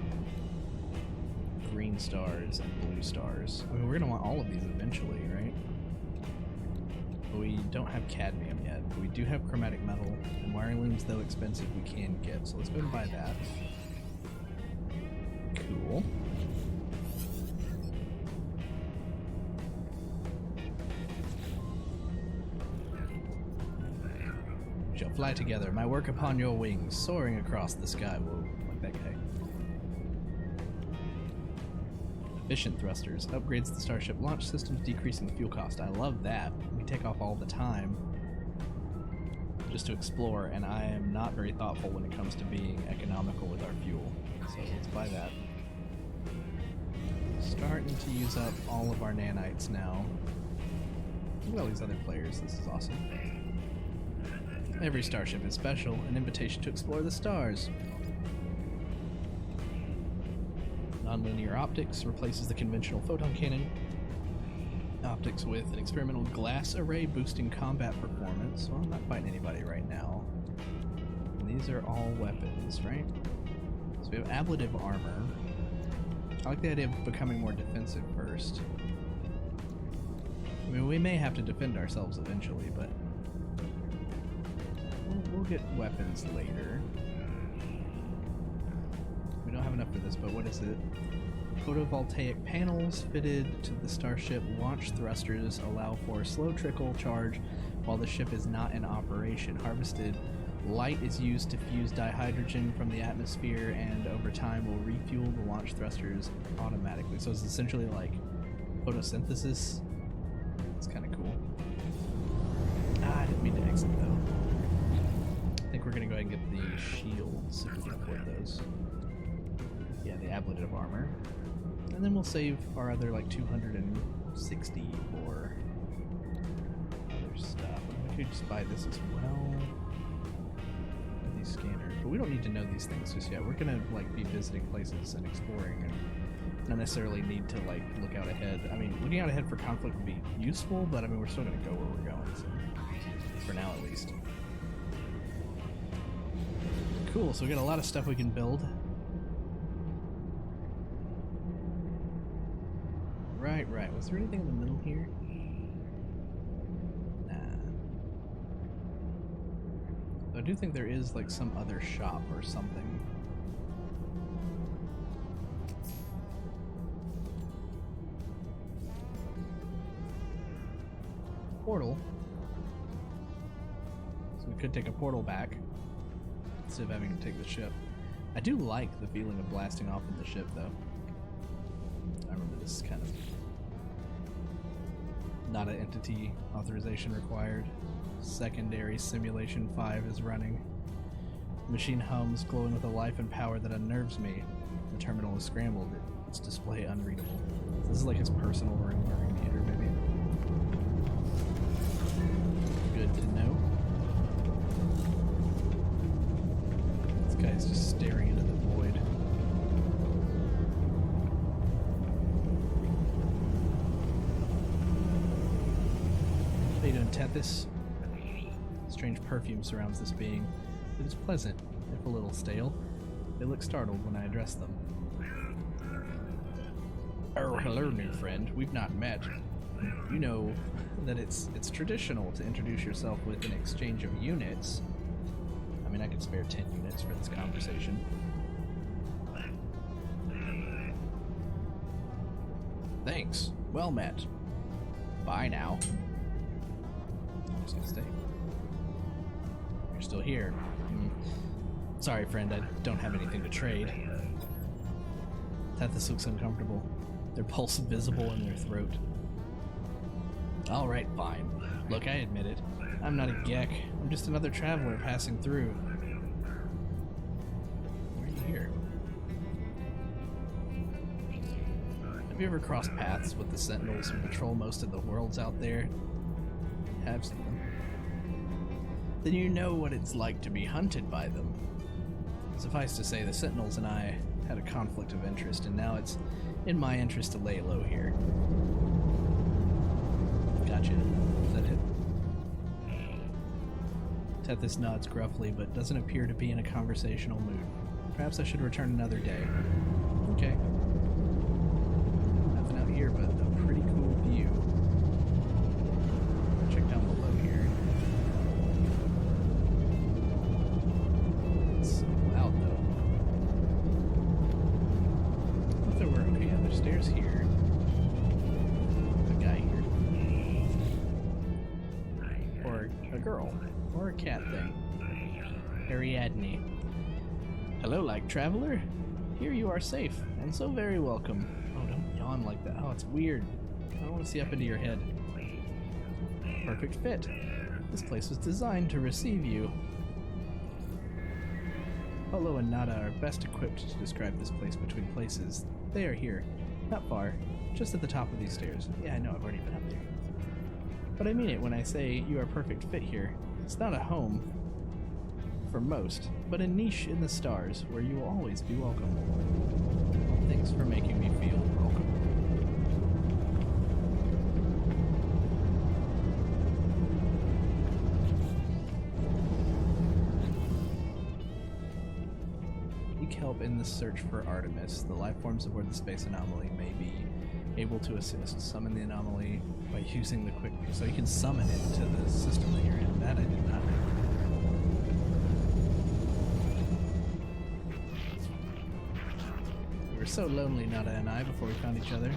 green stars, and blue stars. I mean, we're going to want all of these eventually, right? But we don't have cadmium yet. But we do have chromatic metal, and wiring looms, though expensive, we can get. So let's go and buy that. Cool. Shall fly together, my work upon your wings, soaring across the sky. Whoa, like that guy. Efficient thrusters upgrades the starship launch systems, decreasing fuel cost. I love that. We take off all the time just to explore, and I am not very thoughtful when it comes to being economical with our fuel. So let's buy that. Starting to use up all of our nanites now. Look at all these other players. This is awesome. Every starship is special, an invitation to explore the stars. Nonlinear optics replaces the conventional photon cannon. Optics with an experimental glass array boosting combat performance. Well, I'm not fighting anybody right now. And these are all weapons, right? So we have ablative armor. I like the idea of becoming more defensive first. I mean, we may have to defend ourselves eventually, but we'll get weapons later. We don't have enough for this, but what is it? Photovoltaic panels fitted to the starship. Launch thrusters allow for slow trickle charge while the ship is not in operation. Harvested light is used to fuse dihydrogen from the atmosphere, and over time will refuel the launch thrusters automatically. So it's essentially like photosynthesis. It's kind of cool. I didn't mean to exit though. I think we're gonna go ahead and get the shields if we can afford those. Yeah, the ablative armor. And then we'll save our other like 260 for other stuff. We could just buy this as well. These scanners. But we don't need to know these things just yet. We're gonna like be visiting places and exploring, and not necessarily need to like look out ahead. I mean, looking out ahead for conflict would be useful, but I mean, we're still gonna go where we're going, so for now at least. Cool, so we got a lot of stuff we can build. Right. Was there anything in the middle here? Nah. I do think there is like some other shop or something. Portal. So we could take a portal back instead of having to take the ship. I do like the feeling of blasting off in the ship, though. I remember this is kind of not an entity authorization required. Secondary simulation 5 is running. The machine hums, glowing with a life and power that unnerves me. The terminal is scrambled, its display unreadable. So this is like his personal room or computer, maybe. Good to know. This guy's just staring into the void. How you doing, Tethys? Strange perfume surrounds this being. It is pleasant, if a little stale. They look startled when I address them. Oh, hello, new friend. We've not met. You know that it's traditional to introduce yourself with an exchange of units. I mean, I could spare 10 units for this conversation. Thanks. Well met. Bye now. I'm just gonna stay. You're still here. Sorry, friend, I don't have anything to trade. Tethys looks uncomfortable, their pulse visible in their throat. Alright, fine. Look, I admit it. I'm not a Gek. I'm just another traveler passing through. Why are you here? Have you ever crossed paths with the Sentinels who patrol most of the worlds out there? Have seen them. Then you know what it's like to be hunted by them. Suffice to say, the Sentinels and I had a conflict of interest, and now it's in my interest to lay low here. Gotcha. Is that it? Tethys nods gruffly, but doesn't appear to be in a conversational mood. Perhaps I should return another day. Okay. Nothing out here, but a pretty cool view. Check down below here. It's so loud, though. I thought there were, okay, yeah, there's stairs here. A guy here. Or a girl. Or a cat thing. Ariadne. Hello, like traveler? Here you are safe, and so very welcome. Oh, don't yawn like that. Oh, it's weird. I don't want to see up into your head. Perfect fit. This place was designed to receive you. Polo and Nada are best equipped to describe this place between places. They are here. Not far. Just at the top of these stairs. Yeah, I know, I've already been up there. But I mean it when I say you are perfect fit here. It's not a home for most, but a niche in the stars where you will always be welcome. Well, thanks for making me feel welcome. Seek help in the search for Artemis. The life forms aboard the space anomaly may be able to assist. Summon the anomaly by using the quick... So you can summon it to the system that you're in. That I did not know. We were so lonely, Nada and I, before we found each other.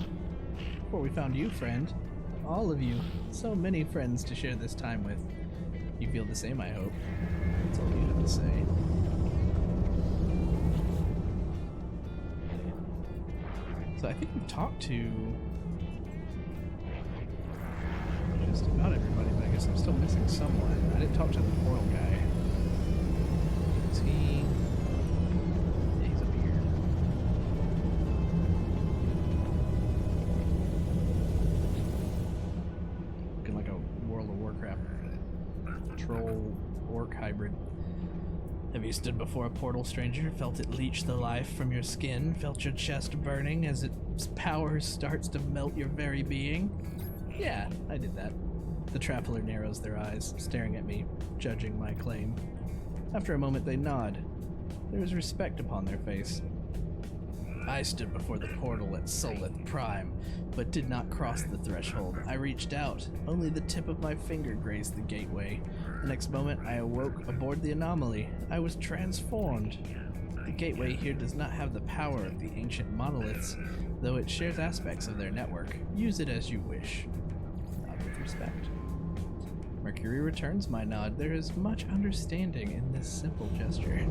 Before we found you, friend. All of you. So many friends to share this time with. You feel the same, I hope. That's all you have to say. So I think we've talked to just about everybody, but I guess I'm still missing someone. I didn't talk to the portal guy. Is he... Yeah, he's up here. Looking like a World of Warcraft troll orc hybrid. Have you stood before a portal, stranger, felt it leech the life from your skin, felt your chest burning as its power starts to melt your very being? Yeah, I did that. The traveler narrows their eyes, staring at me, judging my claim. After a moment they nod. There is respect upon their face. I stood before the portal at Solith Prime, but did not cross the threshold. I reached out. Only the tip of my finger grazed the gateway. The next moment, I awoke aboard the anomaly. I was transformed. The gateway here does not have the power of the ancient monoliths, though it shares aspects of their network. Use it as you wish. Nod with respect. Mercury returns my nod. There is much understanding in this simple gesture.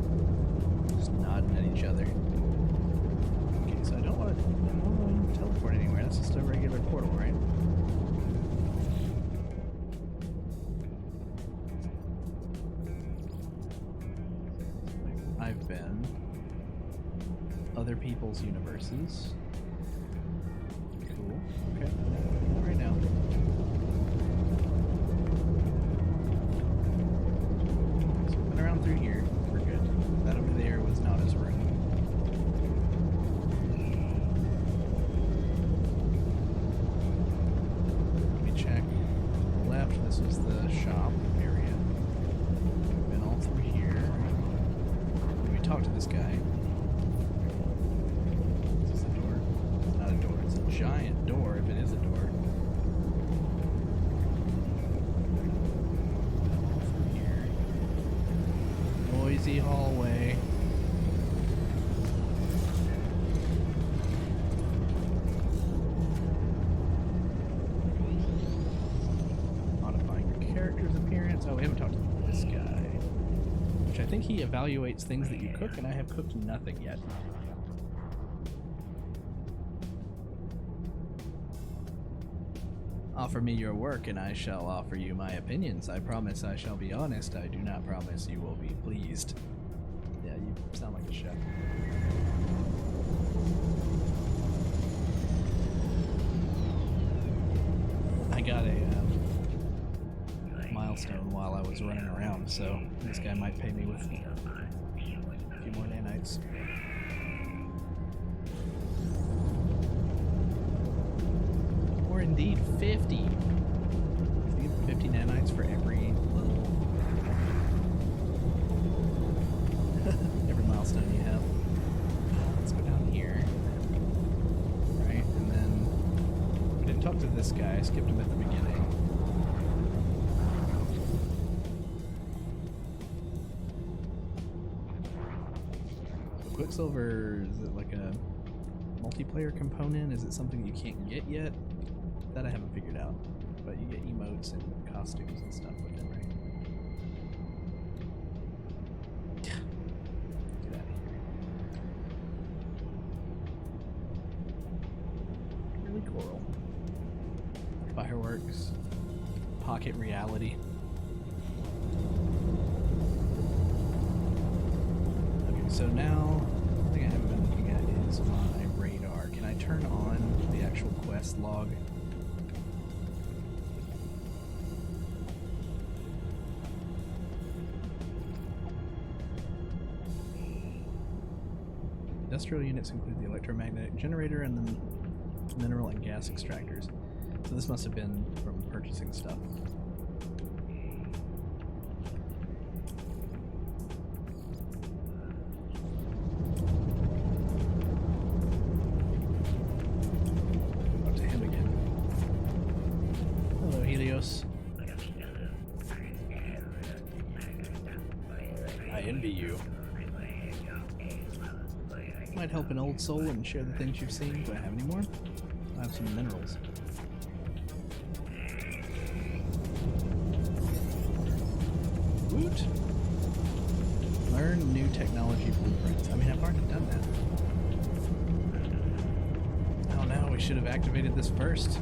Just nodding at each other. So I don't want to teleport anywhere. That's just a regular portal, right? I've been other people's universes. Cool. Okay. Right now. So I've been around through here. We're good. That over there was not his room. This was the shop area. We've been all through here. We talked to this guy. Is this a door? It's not a door. It's a giant door if it is a door. All through here. Noisy hallway. Oh, we haven't talked to this guy. Which I think he evaluates things that you cook, and I have cooked nothing yet. Offer me your work, and I shall offer you my opinions. I promise I shall be honest. I do not promise you will be pleased. Yeah, you sound like a chef. I got a milestone while I was running around, so this guy might pay me with a few more nanites. Or indeed 50. You get 50 nanites for every little every milestone you have. Let's go down here. Right, and then I didn't talk to this guy, I skipped him at the beginning. Quicksilver, is it like a multiplayer component? Is it something you can't get yet? That I haven't figured out. But you get emotes and costumes and stuff with it, right? Get out of here. Really coral. Fireworks. Pocket reality. So now, the thing I haven't been looking at is my radar. Can I turn on the actual quest log? Industrial units include the electromagnetic generator and the mineral and gas extractors. So this must have been from purchasing stuff. I envy you. Might help an old soul and share the things you've seen. Do I have any more? I have some minerals. Woot! Learn new technology blueprints. I mean, I've already done that. Oh no, we should have activated this first.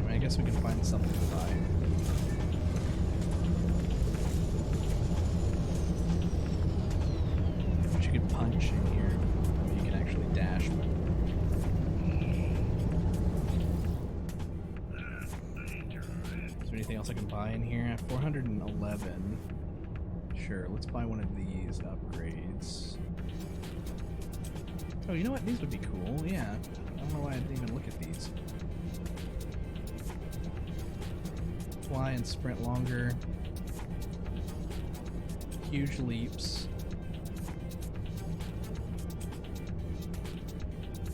I guess we can find something to buy. But you could punch in here. I mean, you can actually dash. Is there anything else I can buy in here? 411. Sure, let's buy one of these upgrades. Oh, you know what? These would be cool. Yeah. I don't know why I didn't even look at these. Fly and sprint longer. Huge leaps.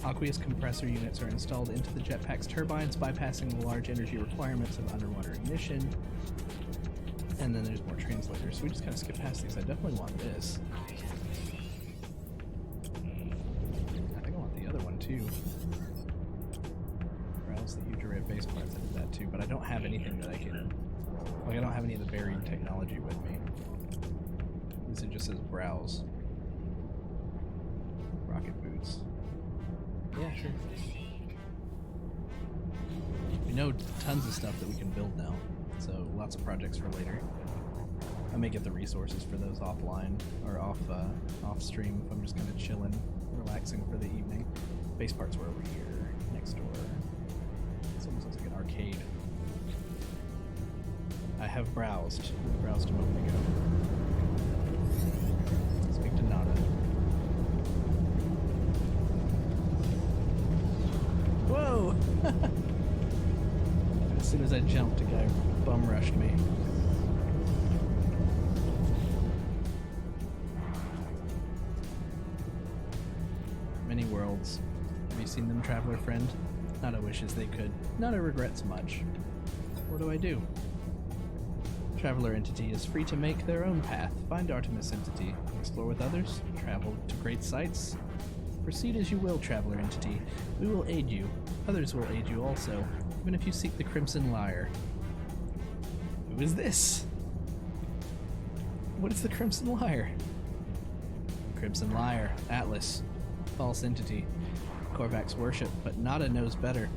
Aqueous compressor units are installed into the jetpack's turbines, bypassing the large energy requirements of underwater ignition. And then there's more translators, so we just kind of skip past these. I definitely want this. I think I want the other one too. Browse the huge array of base parts. I did that too, but I don't have anything that I can... Like, I don't have any of the buried technology with me. This just says browse. Rocket boots. Yeah, sure. We know tons of stuff that we can build now, so lots of projects for later. I may get the resources for those offline or off stream if I'm just kind of chilling, relaxing for the evening. Base parts were over here, next door. This almost looks like an arcade. I have browsed. I browsed a moment ago. Speak to Nada. Whoa! As soon as I jumped, a guy bum rushed me. Many worlds. Have you seen them, traveler friend? Nada wishes they could. Nada regrets much. What do I do? Traveler Entity is free to make their own path. Find Artemis Entity. Explore with others. Travel to great sights. Proceed as you will, Traveler Entity. We will aid you. Others will aid you also, even if you seek the Crimson Lyre. Who is this? What is the Crimson Lyre? Crimson Lyre. Atlas. False entity. Korvac's worship, but Nada knows better.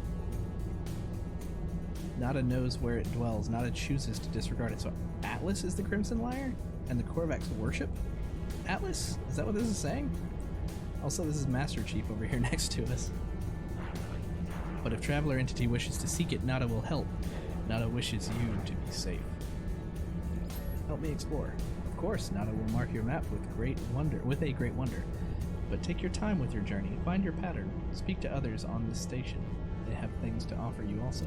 Nada knows where it dwells. Nada chooses to disregard it. So Atlas is the Crimson Lyre? And the Korvac's worship? Atlas? Is that what this is saying? Also, this is Master Chief over here next to us. But if Traveler Entity wishes to seek it, Nada will help. Nada wishes you to be safe. Help me explore. Of course, Nada will mark your map with a great wonder. But take your time with your journey. Find your pattern. Speak to others on this station. They have things to offer you also.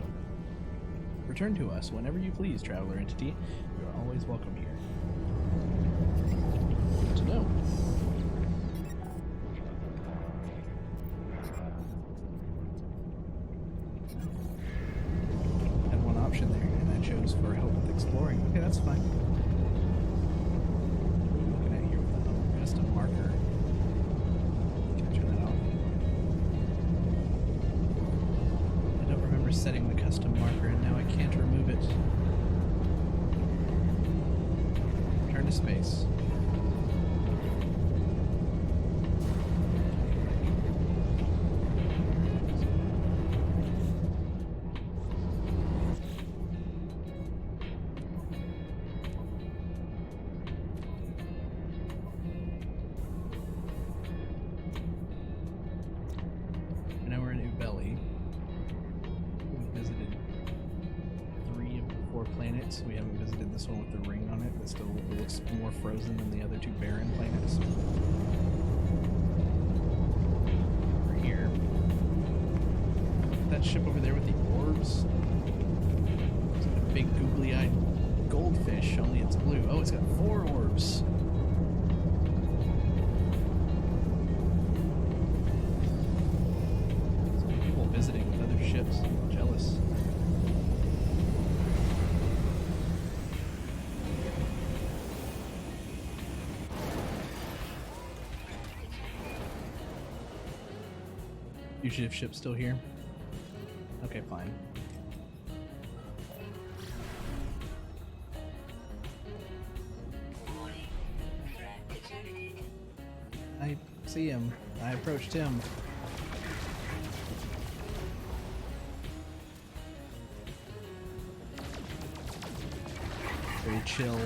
Return to us whenever you please, Traveler Entity. You are always welcome here. Good to know. Had one option there, and I chose for help with exploring. Okay, that's fine. What are we looking at here with the custom marker? Can I turn that off? I don't remember setting the custom marker, and now I can't remove it. Turn to space. Now we're in Ubeli. We visited 3 of the 4 planets. We haven't visited this one with the ring on it. It still looks more frozen than the other 2 barren planets. Over here. That ship over there with the orbs. It's like a big googly-eyed goldfish, only it's blue. Oh, it's got 4 orbs. Visiting with other ships. Jealous. Fugitive ship still here? Okay, fine. I see him. I approached him. Very chill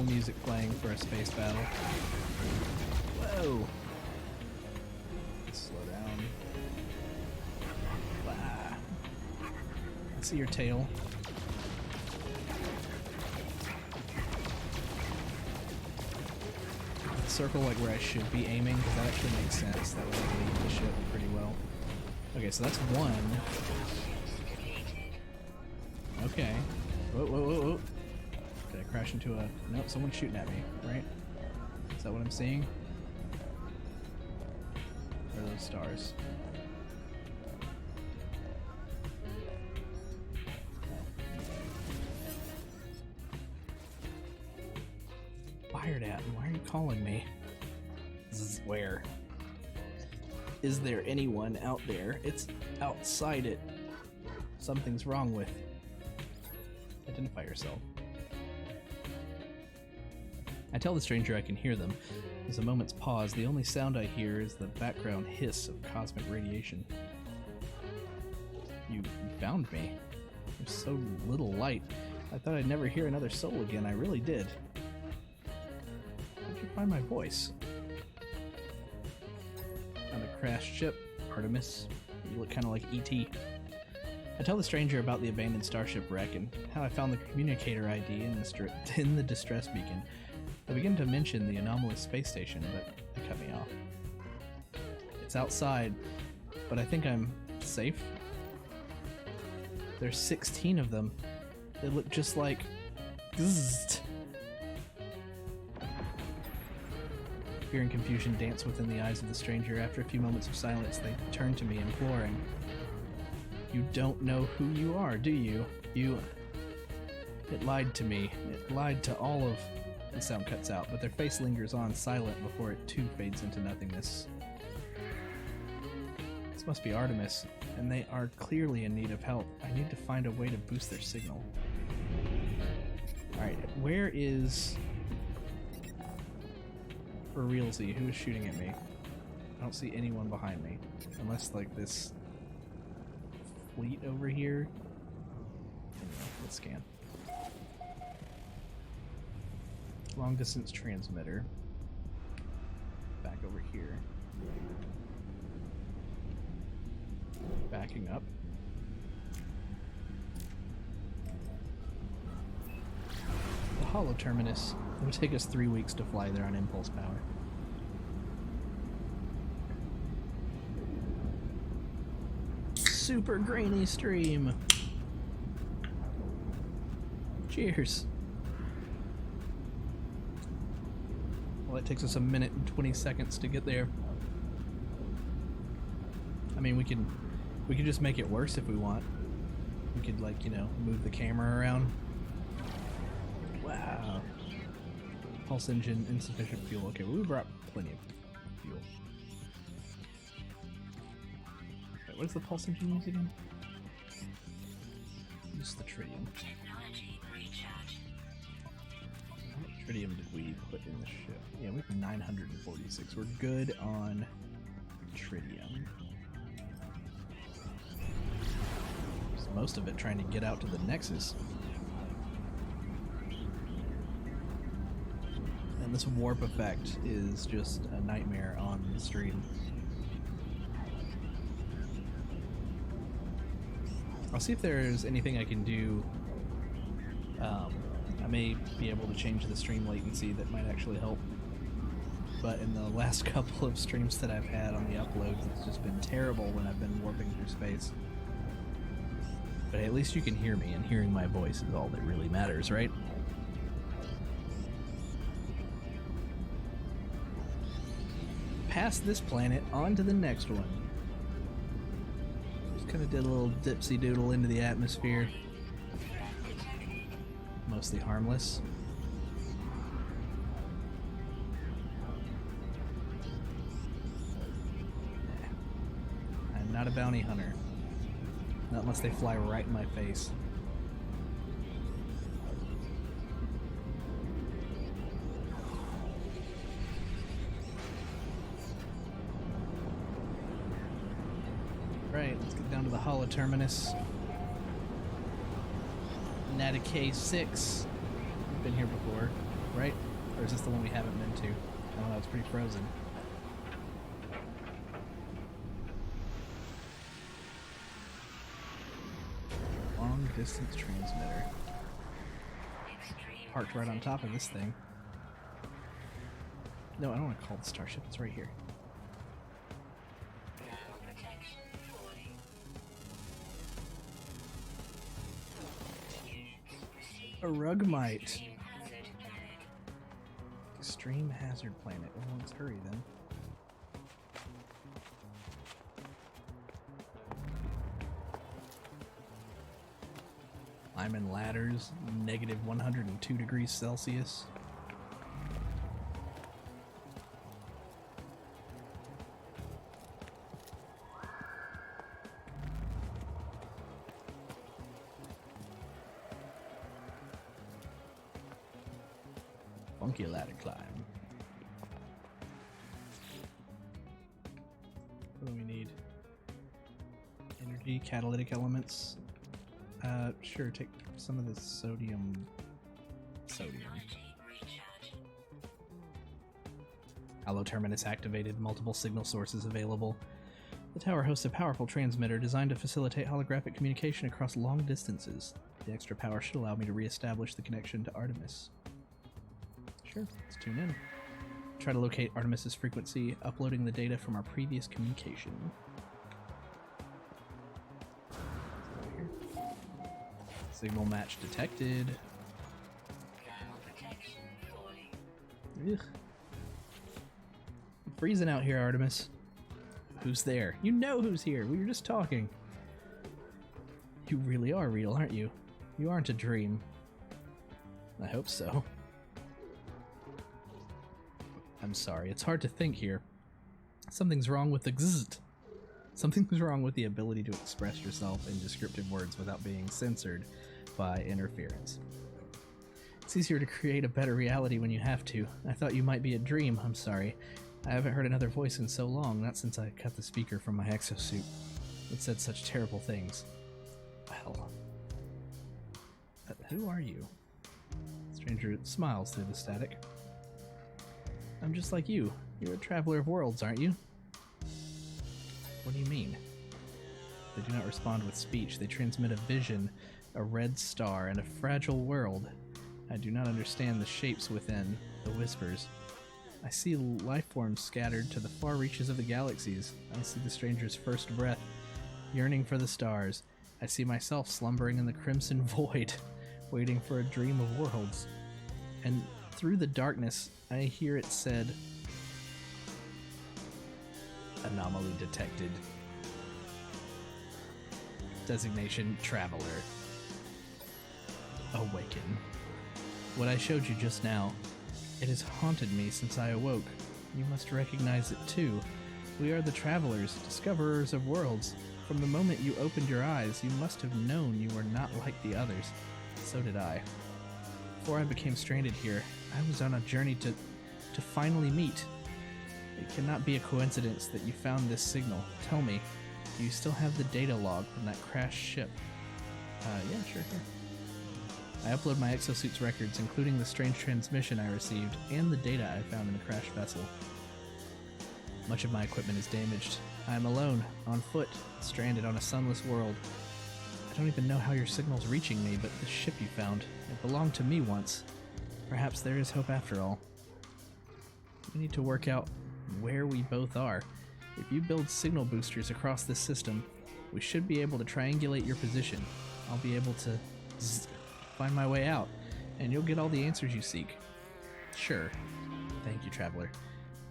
music playing for a space battle. Whoa! Slow down. Wow. I see your tail. circle like where I should be aiming, because that actually makes sense. That would like lead the ship pretty well. Okay, so that's one. Okay. Whoa, whoa, whoa, whoa. Did I crash into a... Nope, someone's shooting at me, right? Is that what I'm seeing? Or are those stars? Fired at, and why are you calling me? This is where? Is there anyone out there? It's outside it. Something's wrong with. Identify yourself. I tell the stranger I can hear them. There's a moment's pause. The only sound I hear is the background hiss of cosmic radiation. You found me. There's so little light. I thought I'd never hear another soul again. I really did. How'd you find my voice? On a crashed ship, Artemis. You look kind of like E.T. I tell the stranger about the abandoned starship wreck and how I found the communicator ID in the distress beacon. I begin to mention the anomalous space station, but they cut me off. It's outside, but I think I'm safe. There's 16 of them. They look just like... Zzzt. Fear and confusion dance within the eyes of the stranger. After a few moments of silence, they turn to me, imploring. You don't know who you are, do you? It lied to me. It lied to all of... The sound cuts out, but their face lingers on, silent, before it too fades into nothingness. This must be Artemis, and they are clearly in need of help. I need to find a way to boost their signal. Alright, where is... For realsy, who is shooting at me? I don't see anyone behind me. Unless, like, this... fleet over here? Anyway, let's scan. Long distance transmitter. Back over here. Backing up. The hollow terminus. It would take us 3 weeks to fly there on impulse power. Super grainy stream. Cheers. Well, it takes us 1 minute and 20 seconds to get there. I mean, we could just make it worse if we want. We could, like, you know, move the camera around. Wow. Pulse engine, insufficient fuel. Okay, well, we brought plenty of fuel. Wait, what does the pulse engine use again? Use the tritium. How much tritium did we put in the ship? Yeah, we have 946. We're good on tritium. Most of it trying to get out to the Nexus. And this warp effect is just a nightmare on the stream. I'll see if there's anything I can do. I may be able to change the stream latency that might actually help. But in the last couple of streams that I've had on the uploads, it's just been terrible when I've been warping through space. But at least you can hear me, and hearing my voice is all that really matters, right? Past this planet, on to the next one. Just kind of did a little dipsy doodle into the atmosphere. Mostly harmless. I'm not a bounty hunter. Not unless they fly right in my face. Right, let's get down to the hollow terminus. Nata K6. We've been here before, right? Or is this the one we haven't been to? I don't know, it's pretty frozen. Long distance transmitter. Parked right on top of this thing. No, I don't want to call the starship. It's right here. A Rugmite. Extreme hazard planet. Well, let's hurry then. Climbing ladders, negative 102 degrees Celsius. Funky ladder climb. What do we need? Energy, catalytic elements. Sure, take some of this sodium. Allo terminus activated, multiple signal sources available. The tower hosts a powerful transmitter designed to facilitate holographic communication across long distances. The extra power should allow me to re-establish the connection to Artemis. Sure, let's tune in. Try to locate Artemis's frequency, uploading the data from our previous communication. Signal match detected. Ugh. I'm freezing out here, Artemis. Who's there? You know who's here. We were just talking. You really are real, aren't you? You aren't a dream. I hope so. I'm sorry, it's hard to think here. Something's wrong with the gzzzt. Something's wrong with the ability to express yourself in descriptive words without being censored by interference. It's easier to create a better reality when you have to. I thought you might be a dream, I'm sorry. I haven't heard another voice in so long, not since I cut the speaker from my exosuit. It said such terrible things. Well... who are you? Stranger smiles through the static. I'm just like you. You're a traveler of worlds, aren't you? What do you mean? They do not respond with speech. They transmit a vision, a red star, and a fragile world. I do not understand the shapes within, the whispers. I see life forms scattered to the far reaches of the galaxies. I see the stranger's first breath, yearning for the stars. I see myself slumbering in the crimson void, waiting for a dream of worlds. And through the darkness, I hear it said, anomaly detected. Designation Traveler. Awaken. What I showed you just now, it has haunted me since I awoke. You must recognize it too. We are the Travelers, discoverers of worlds. From the moment you opened your eyes, you must have known you were not like the others. So did I. Before I became stranded here, I was on a journey to finally meet. It cannot be a coincidence that you found this signal. Tell me, do you still have the data log from that crashed ship? Yeah, sure. I upload my exosuit's records, including the strange transmission I received and the data I found in the crashed vessel. Much of my equipment is damaged. I am alone, on foot, stranded on a sunless world. I don't even know how your signal's reaching me, but the ship you found, it belonged to me once. Perhaps there is hope after all. We need to work out where we both are. If you build signal boosters across this system, we should be able to triangulate your position. I'll be able to find my way out, and you'll get all the answers you seek. Sure. Thank you, Traveler.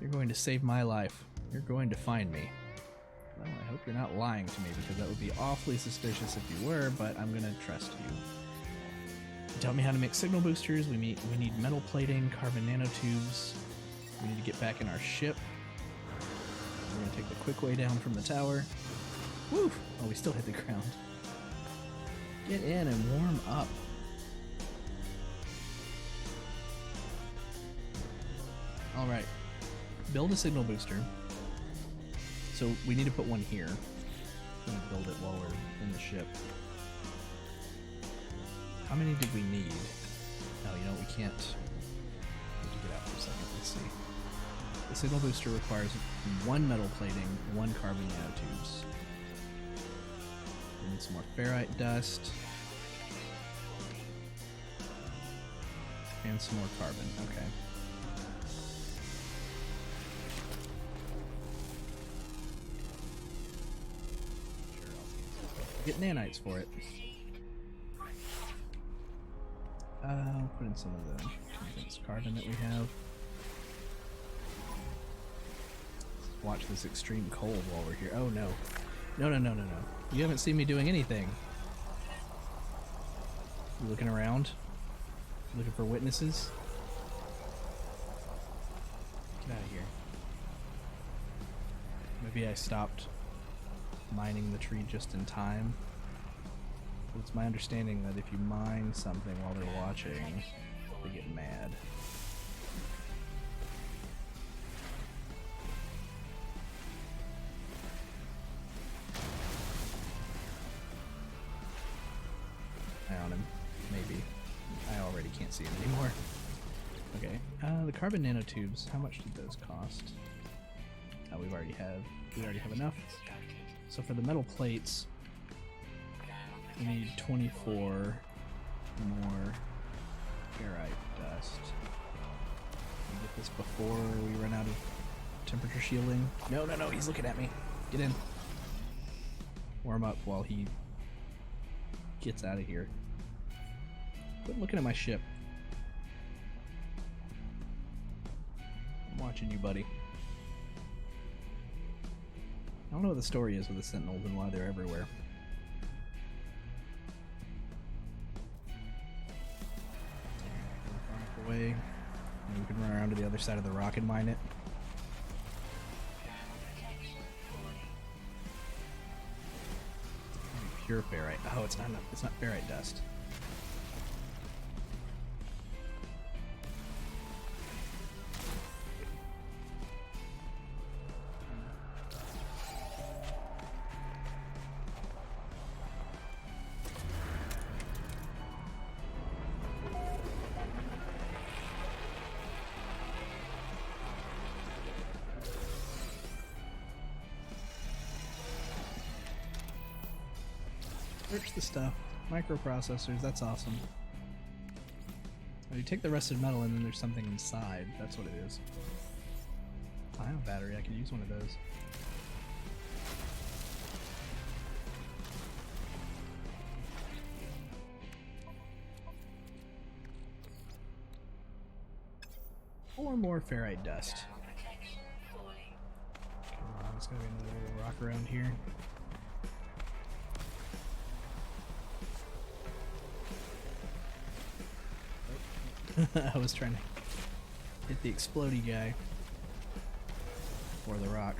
You're going to save my life. You're going to find me. Well, I hope you're not lying to me, because that would be awfully suspicious if you were, but I'm going to trust you. Tell me how to make signal boosters. We need metal plating, carbon nanotubes. We need to get back in our ship. We're going to take the quick way down from the tower. Woo! Oh, we still hit the ground. Get in and warm up. Alright. Build a signal booster. So we need to put one here. I'm going to build it while we're in the ship. How many did we need? Oh, you know, we can't. We have to get out for a second. Let's see. The signal booster requires one metal plating, one carbon nanotubes. We need some more ferrite dust. And some more carbon. Okay. Get nanites for it. I'll put in some of the condensed carbon that we have. Let's watch this extreme cold while we're here. Oh no. No, no, no, no, no. You haven't seen me doing anything. You looking around? Looking for witnesses? Get out of here. Maybe I stopped mining the tree just in time. But it's my understanding that if you mine something while they're watching, they get mad. Eye on him. Maybe. I already can't see him anymore. Okay. The carbon nanotubes, how much did those cost? Oh, we already have enough. So for the metal plates, we need 24 more ferrite dust. Can we get this before we run out of temperature shielding? No, no, no, he's looking at me. Get in. Warm up while he gets out of here. Quit looking at my ship. I'm watching you, buddy. I don't know what the story is with the Sentinels and why they're everywhere. Away. And we can run around to the other side of the rock and mine it. Pure ferrite. Oh, it's not enough. It's not ferrite dust. Search the stuff. Microprocessors, that's awesome. Oh, you take the rusted metal and then there's something inside. That's what it is. I have a battery, I could use one of those. Or more ferrite dust. Come on, there's gotta be another little rock around here. I was trying to hit the explodey guy or the rock.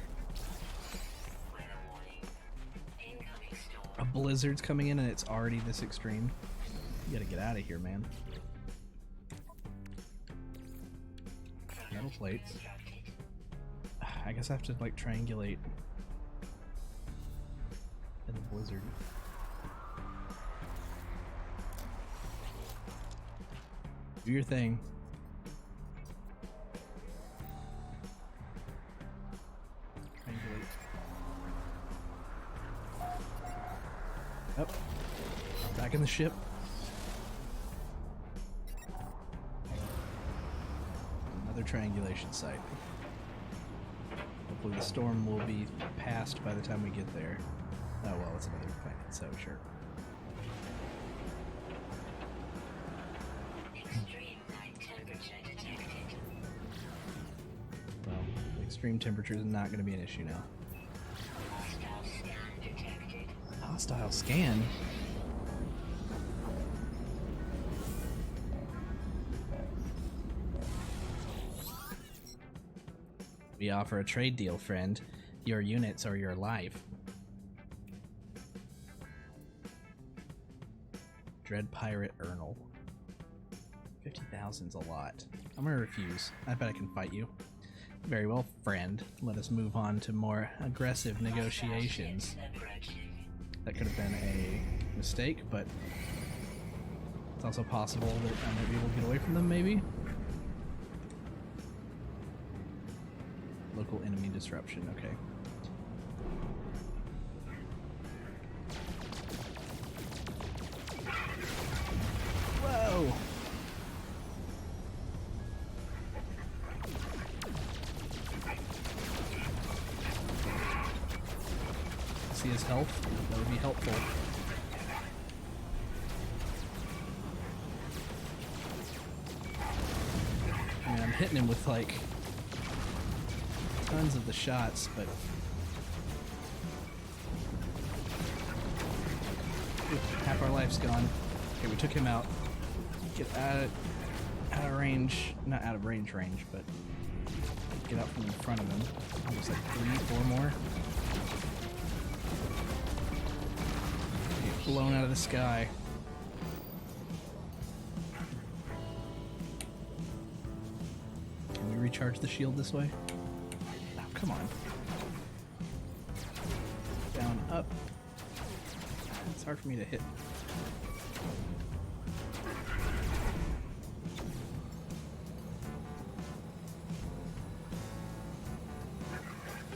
A blizzard's coming in and it's already this extreme. You gotta get out of here, man. Metal plates. I guess I have to like triangulate in the blizzard. Do your thing. Triangulate. Up. Back in the ship. Another triangulation site. Hopefully the storm will be passed by the time we get there. Oh well, it's another planet, so sure. Well, the extreme temperature is not going to be an issue now. Hostile scan? We offer a trade deal, friend. Your units or your life. Dread Pirate Ernal. 50,000's a lot. I'm gonna refuse. I bet I can fight you. Very well, friend. Let us move on to more aggressive negotiations. That could have been a mistake, but it's also possible that I might be able to get away from them, maybe? Local enemy disruption, okay. Whoa! See his health? That would be helpful. hitting him with like tons of the shots, but ooh, half our life's gone. Okay, we took him out. Get out of range, not out of range, but get out from in front of him. Almost like 3, 4 more. Get blown out of the sky. Can we recharge the shield this way? Oh, come on. Down, up. It's hard for me to hit.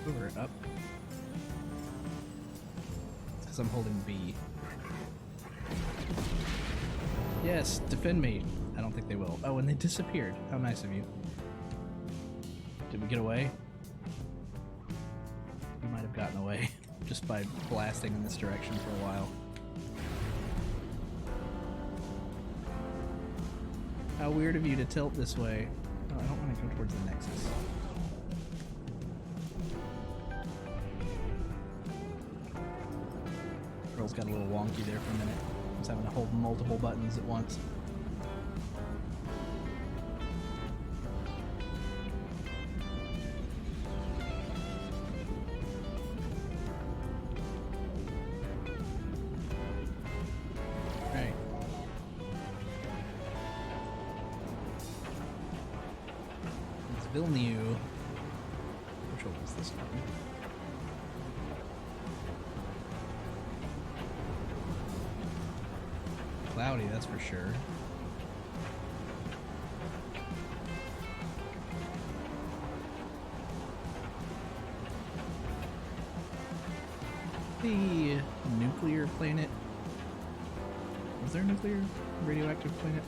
Over, up. Because I'm holding B. Yes, defend me. I don't think they will. Oh, and they disappeared. How nice of you. Did we get away? We might have gotten away just by blasting in this direction for a while. How weird of you to tilt this way. Oh, I don't want to go towards the Nexus. Girl's got a little wonky there for a minute. I was having to hold multiple buttons at once. Right. It's Villeneuve. Which one was this one? Cloudy, that's for sure. The nuclear planet. Was there a nuclear radioactive planet?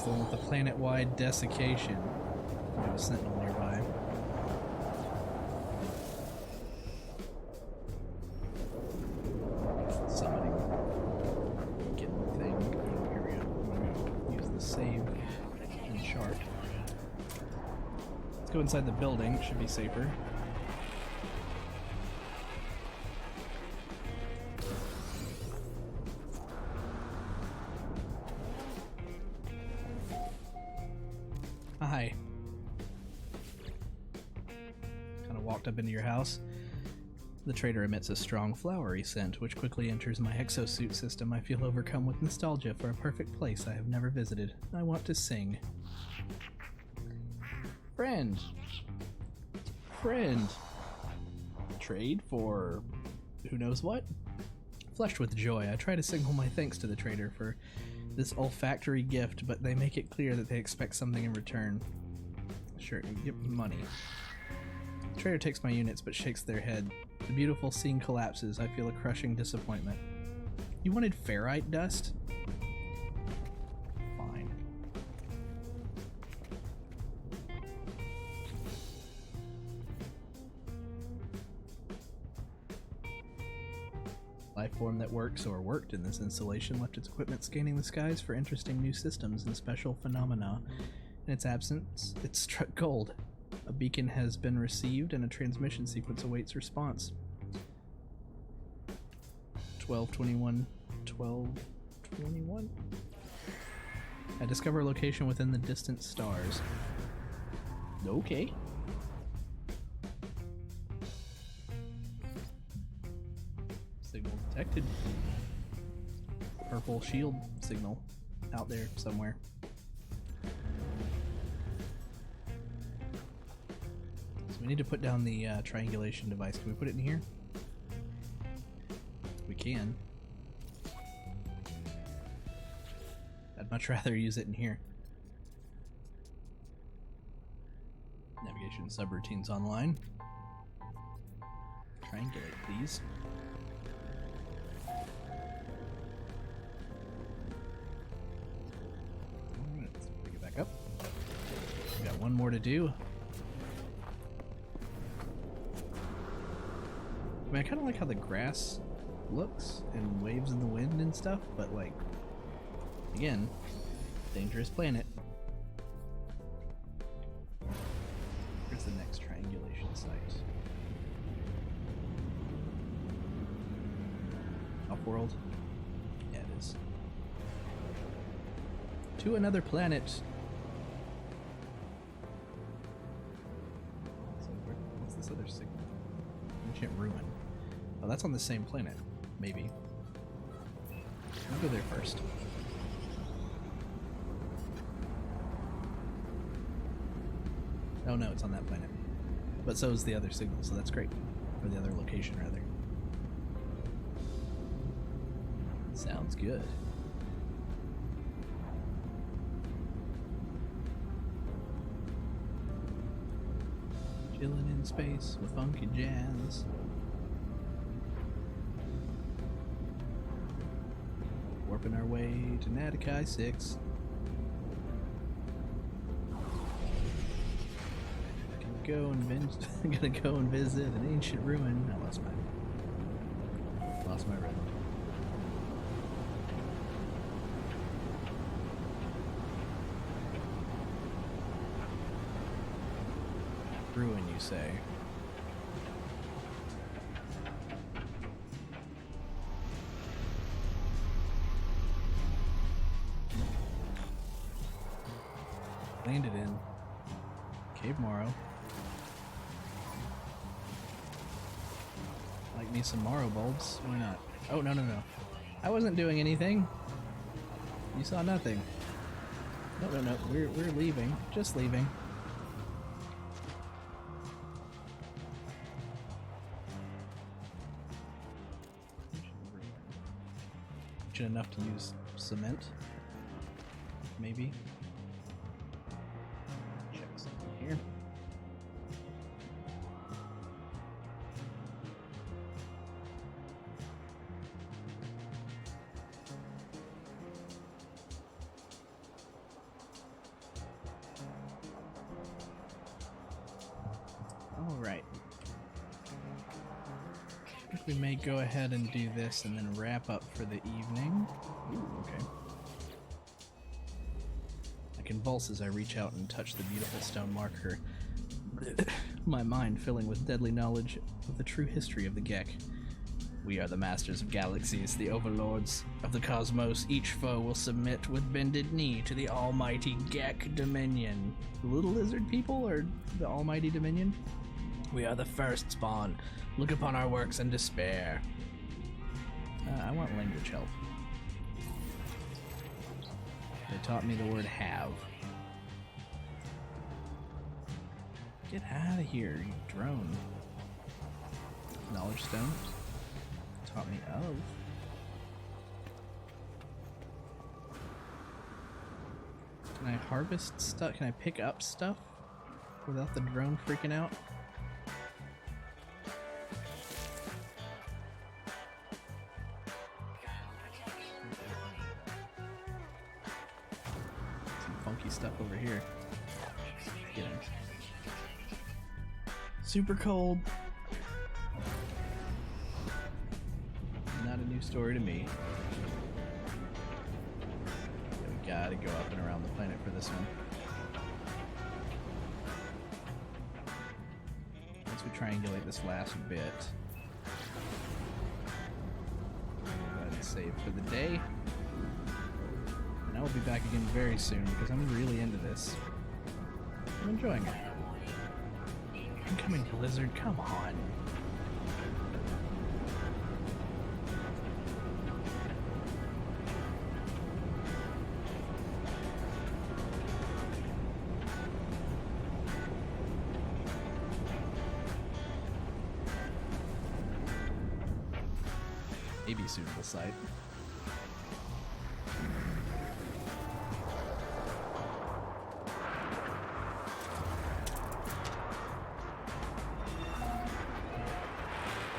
The one with the planet-wide desiccation. We have a sentinel nearby. Summoning. Get the thing. Oh, here we go. I'm gonna use the save and chart. Let's go inside the building. It should be safer. Hi. Kind of walked up into your house. The trader emits a strong flowery scent, which quickly enters my exosuit system. I feel overcome with nostalgia for a perfect place I have never visited. I want to sing. Friend. Friend. Trade for who knows what? Flushed with joy, I try to signal my thanks to the trader for this olfactory gift, but they make it clear that they expect something in return. Sure, give me money. The trader takes my units but shakes their head. The beautiful scene collapses. I feel a crushing disappointment. You wanted ferrite dust? Fine. Life form that works or worked in this installation left its equipment scanning the skies for interesting new systems and special phenomena. In its absence, it struck gold. A beacon has been received and a transmission sequence awaits response. 1221. 1221? I discover a location within the distant stars. Okay. Signal detected. Purple shield signal out there somewhere. So we need to put down the triangulation device. Can we put it in here? We can. I'd much rather use it in here. Navigation subroutines online. Triangulate, please. We got one more to do. I mean, I kind of like how the grass looks and waves in the wind and stuff, but like, again, dangerous planet. Where's the next triangulation site? Off-world? Yeah, it is. To another planet. So what's this other signal? Ancient ruin. Oh, that's on the same planet. Maybe. I'll go there first. Oh no, it's on that planet. But so is the other signal, so that's great. Or the other location, rather. Sounds good. Chilling in space with funky jazz. Warping our way to Natakai 6. Gonna go and visit an ancient ruin. I lost my rhythm. Ruin, you say? Landed in Cave Morrow. Like me some Morrow bulbs. Why not? Oh, no. I wasn't doing anything. You saw nothing. No. We're leaving. Just leaving. Enough to use cement. Maybe. Check something here. All right. I think we may go ahead and do this and then wrap up for the evening. Ooh, okay. I convulse as I reach out and touch the beautiful stone marker, my mind filling with deadly knowledge of the true history of the Gek. We are the masters of galaxies, the overlords of the cosmos. Each foe will submit with bended knee to the almighty Gek Dominion. The little lizard people or the almighty Dominion? We are the first spawn. Look upon our works and despair. I want language help. They taught me the word have. Get out of here, you drone. Knowledge stone. Taught me of. Can I harvest stuff? Can I pick up stuff without the drone freaking out? Stuff over here. Get him. Super cold. Not a new story to me. We gotta go up and around the planet for this one. Once we triangulate this last bit, go ahead and save for the day. And I will be back again very soon because I'm really into this. I'm enjoying it. Incoming blizzard, come on. Maybe suitable site.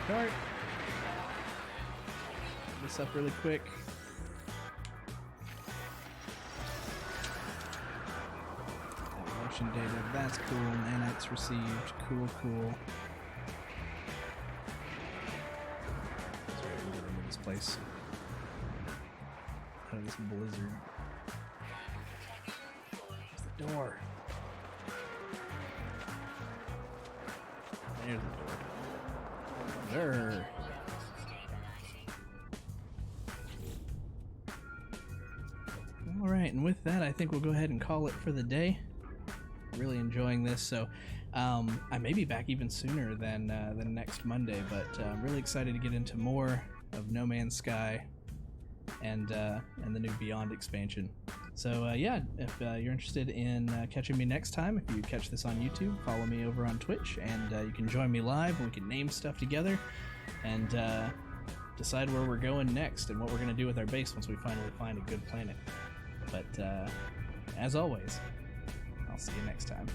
Start this up really quick. connection data. That's cool. Nanites received. Cool, cool. Sorry, I'm gonna remove this place out of this blizzard. There's the door. There's the door. There. Alright, and with that, I think we'll go ahead and call it for the day. Really enjoying this, so I may be back even sooner than next Monday, but I'm really excited to get into more of No Man's Sky and the new Beyond expansion. So yeah, if you're interested in catching me next time, if you catch this on YouTube, follow me over on Twitch, and you can join me live, and we can name stuff together, and decide where we're going next, and what we're going to do with our base once we finally find a good planet. But as always, I'll see you next time.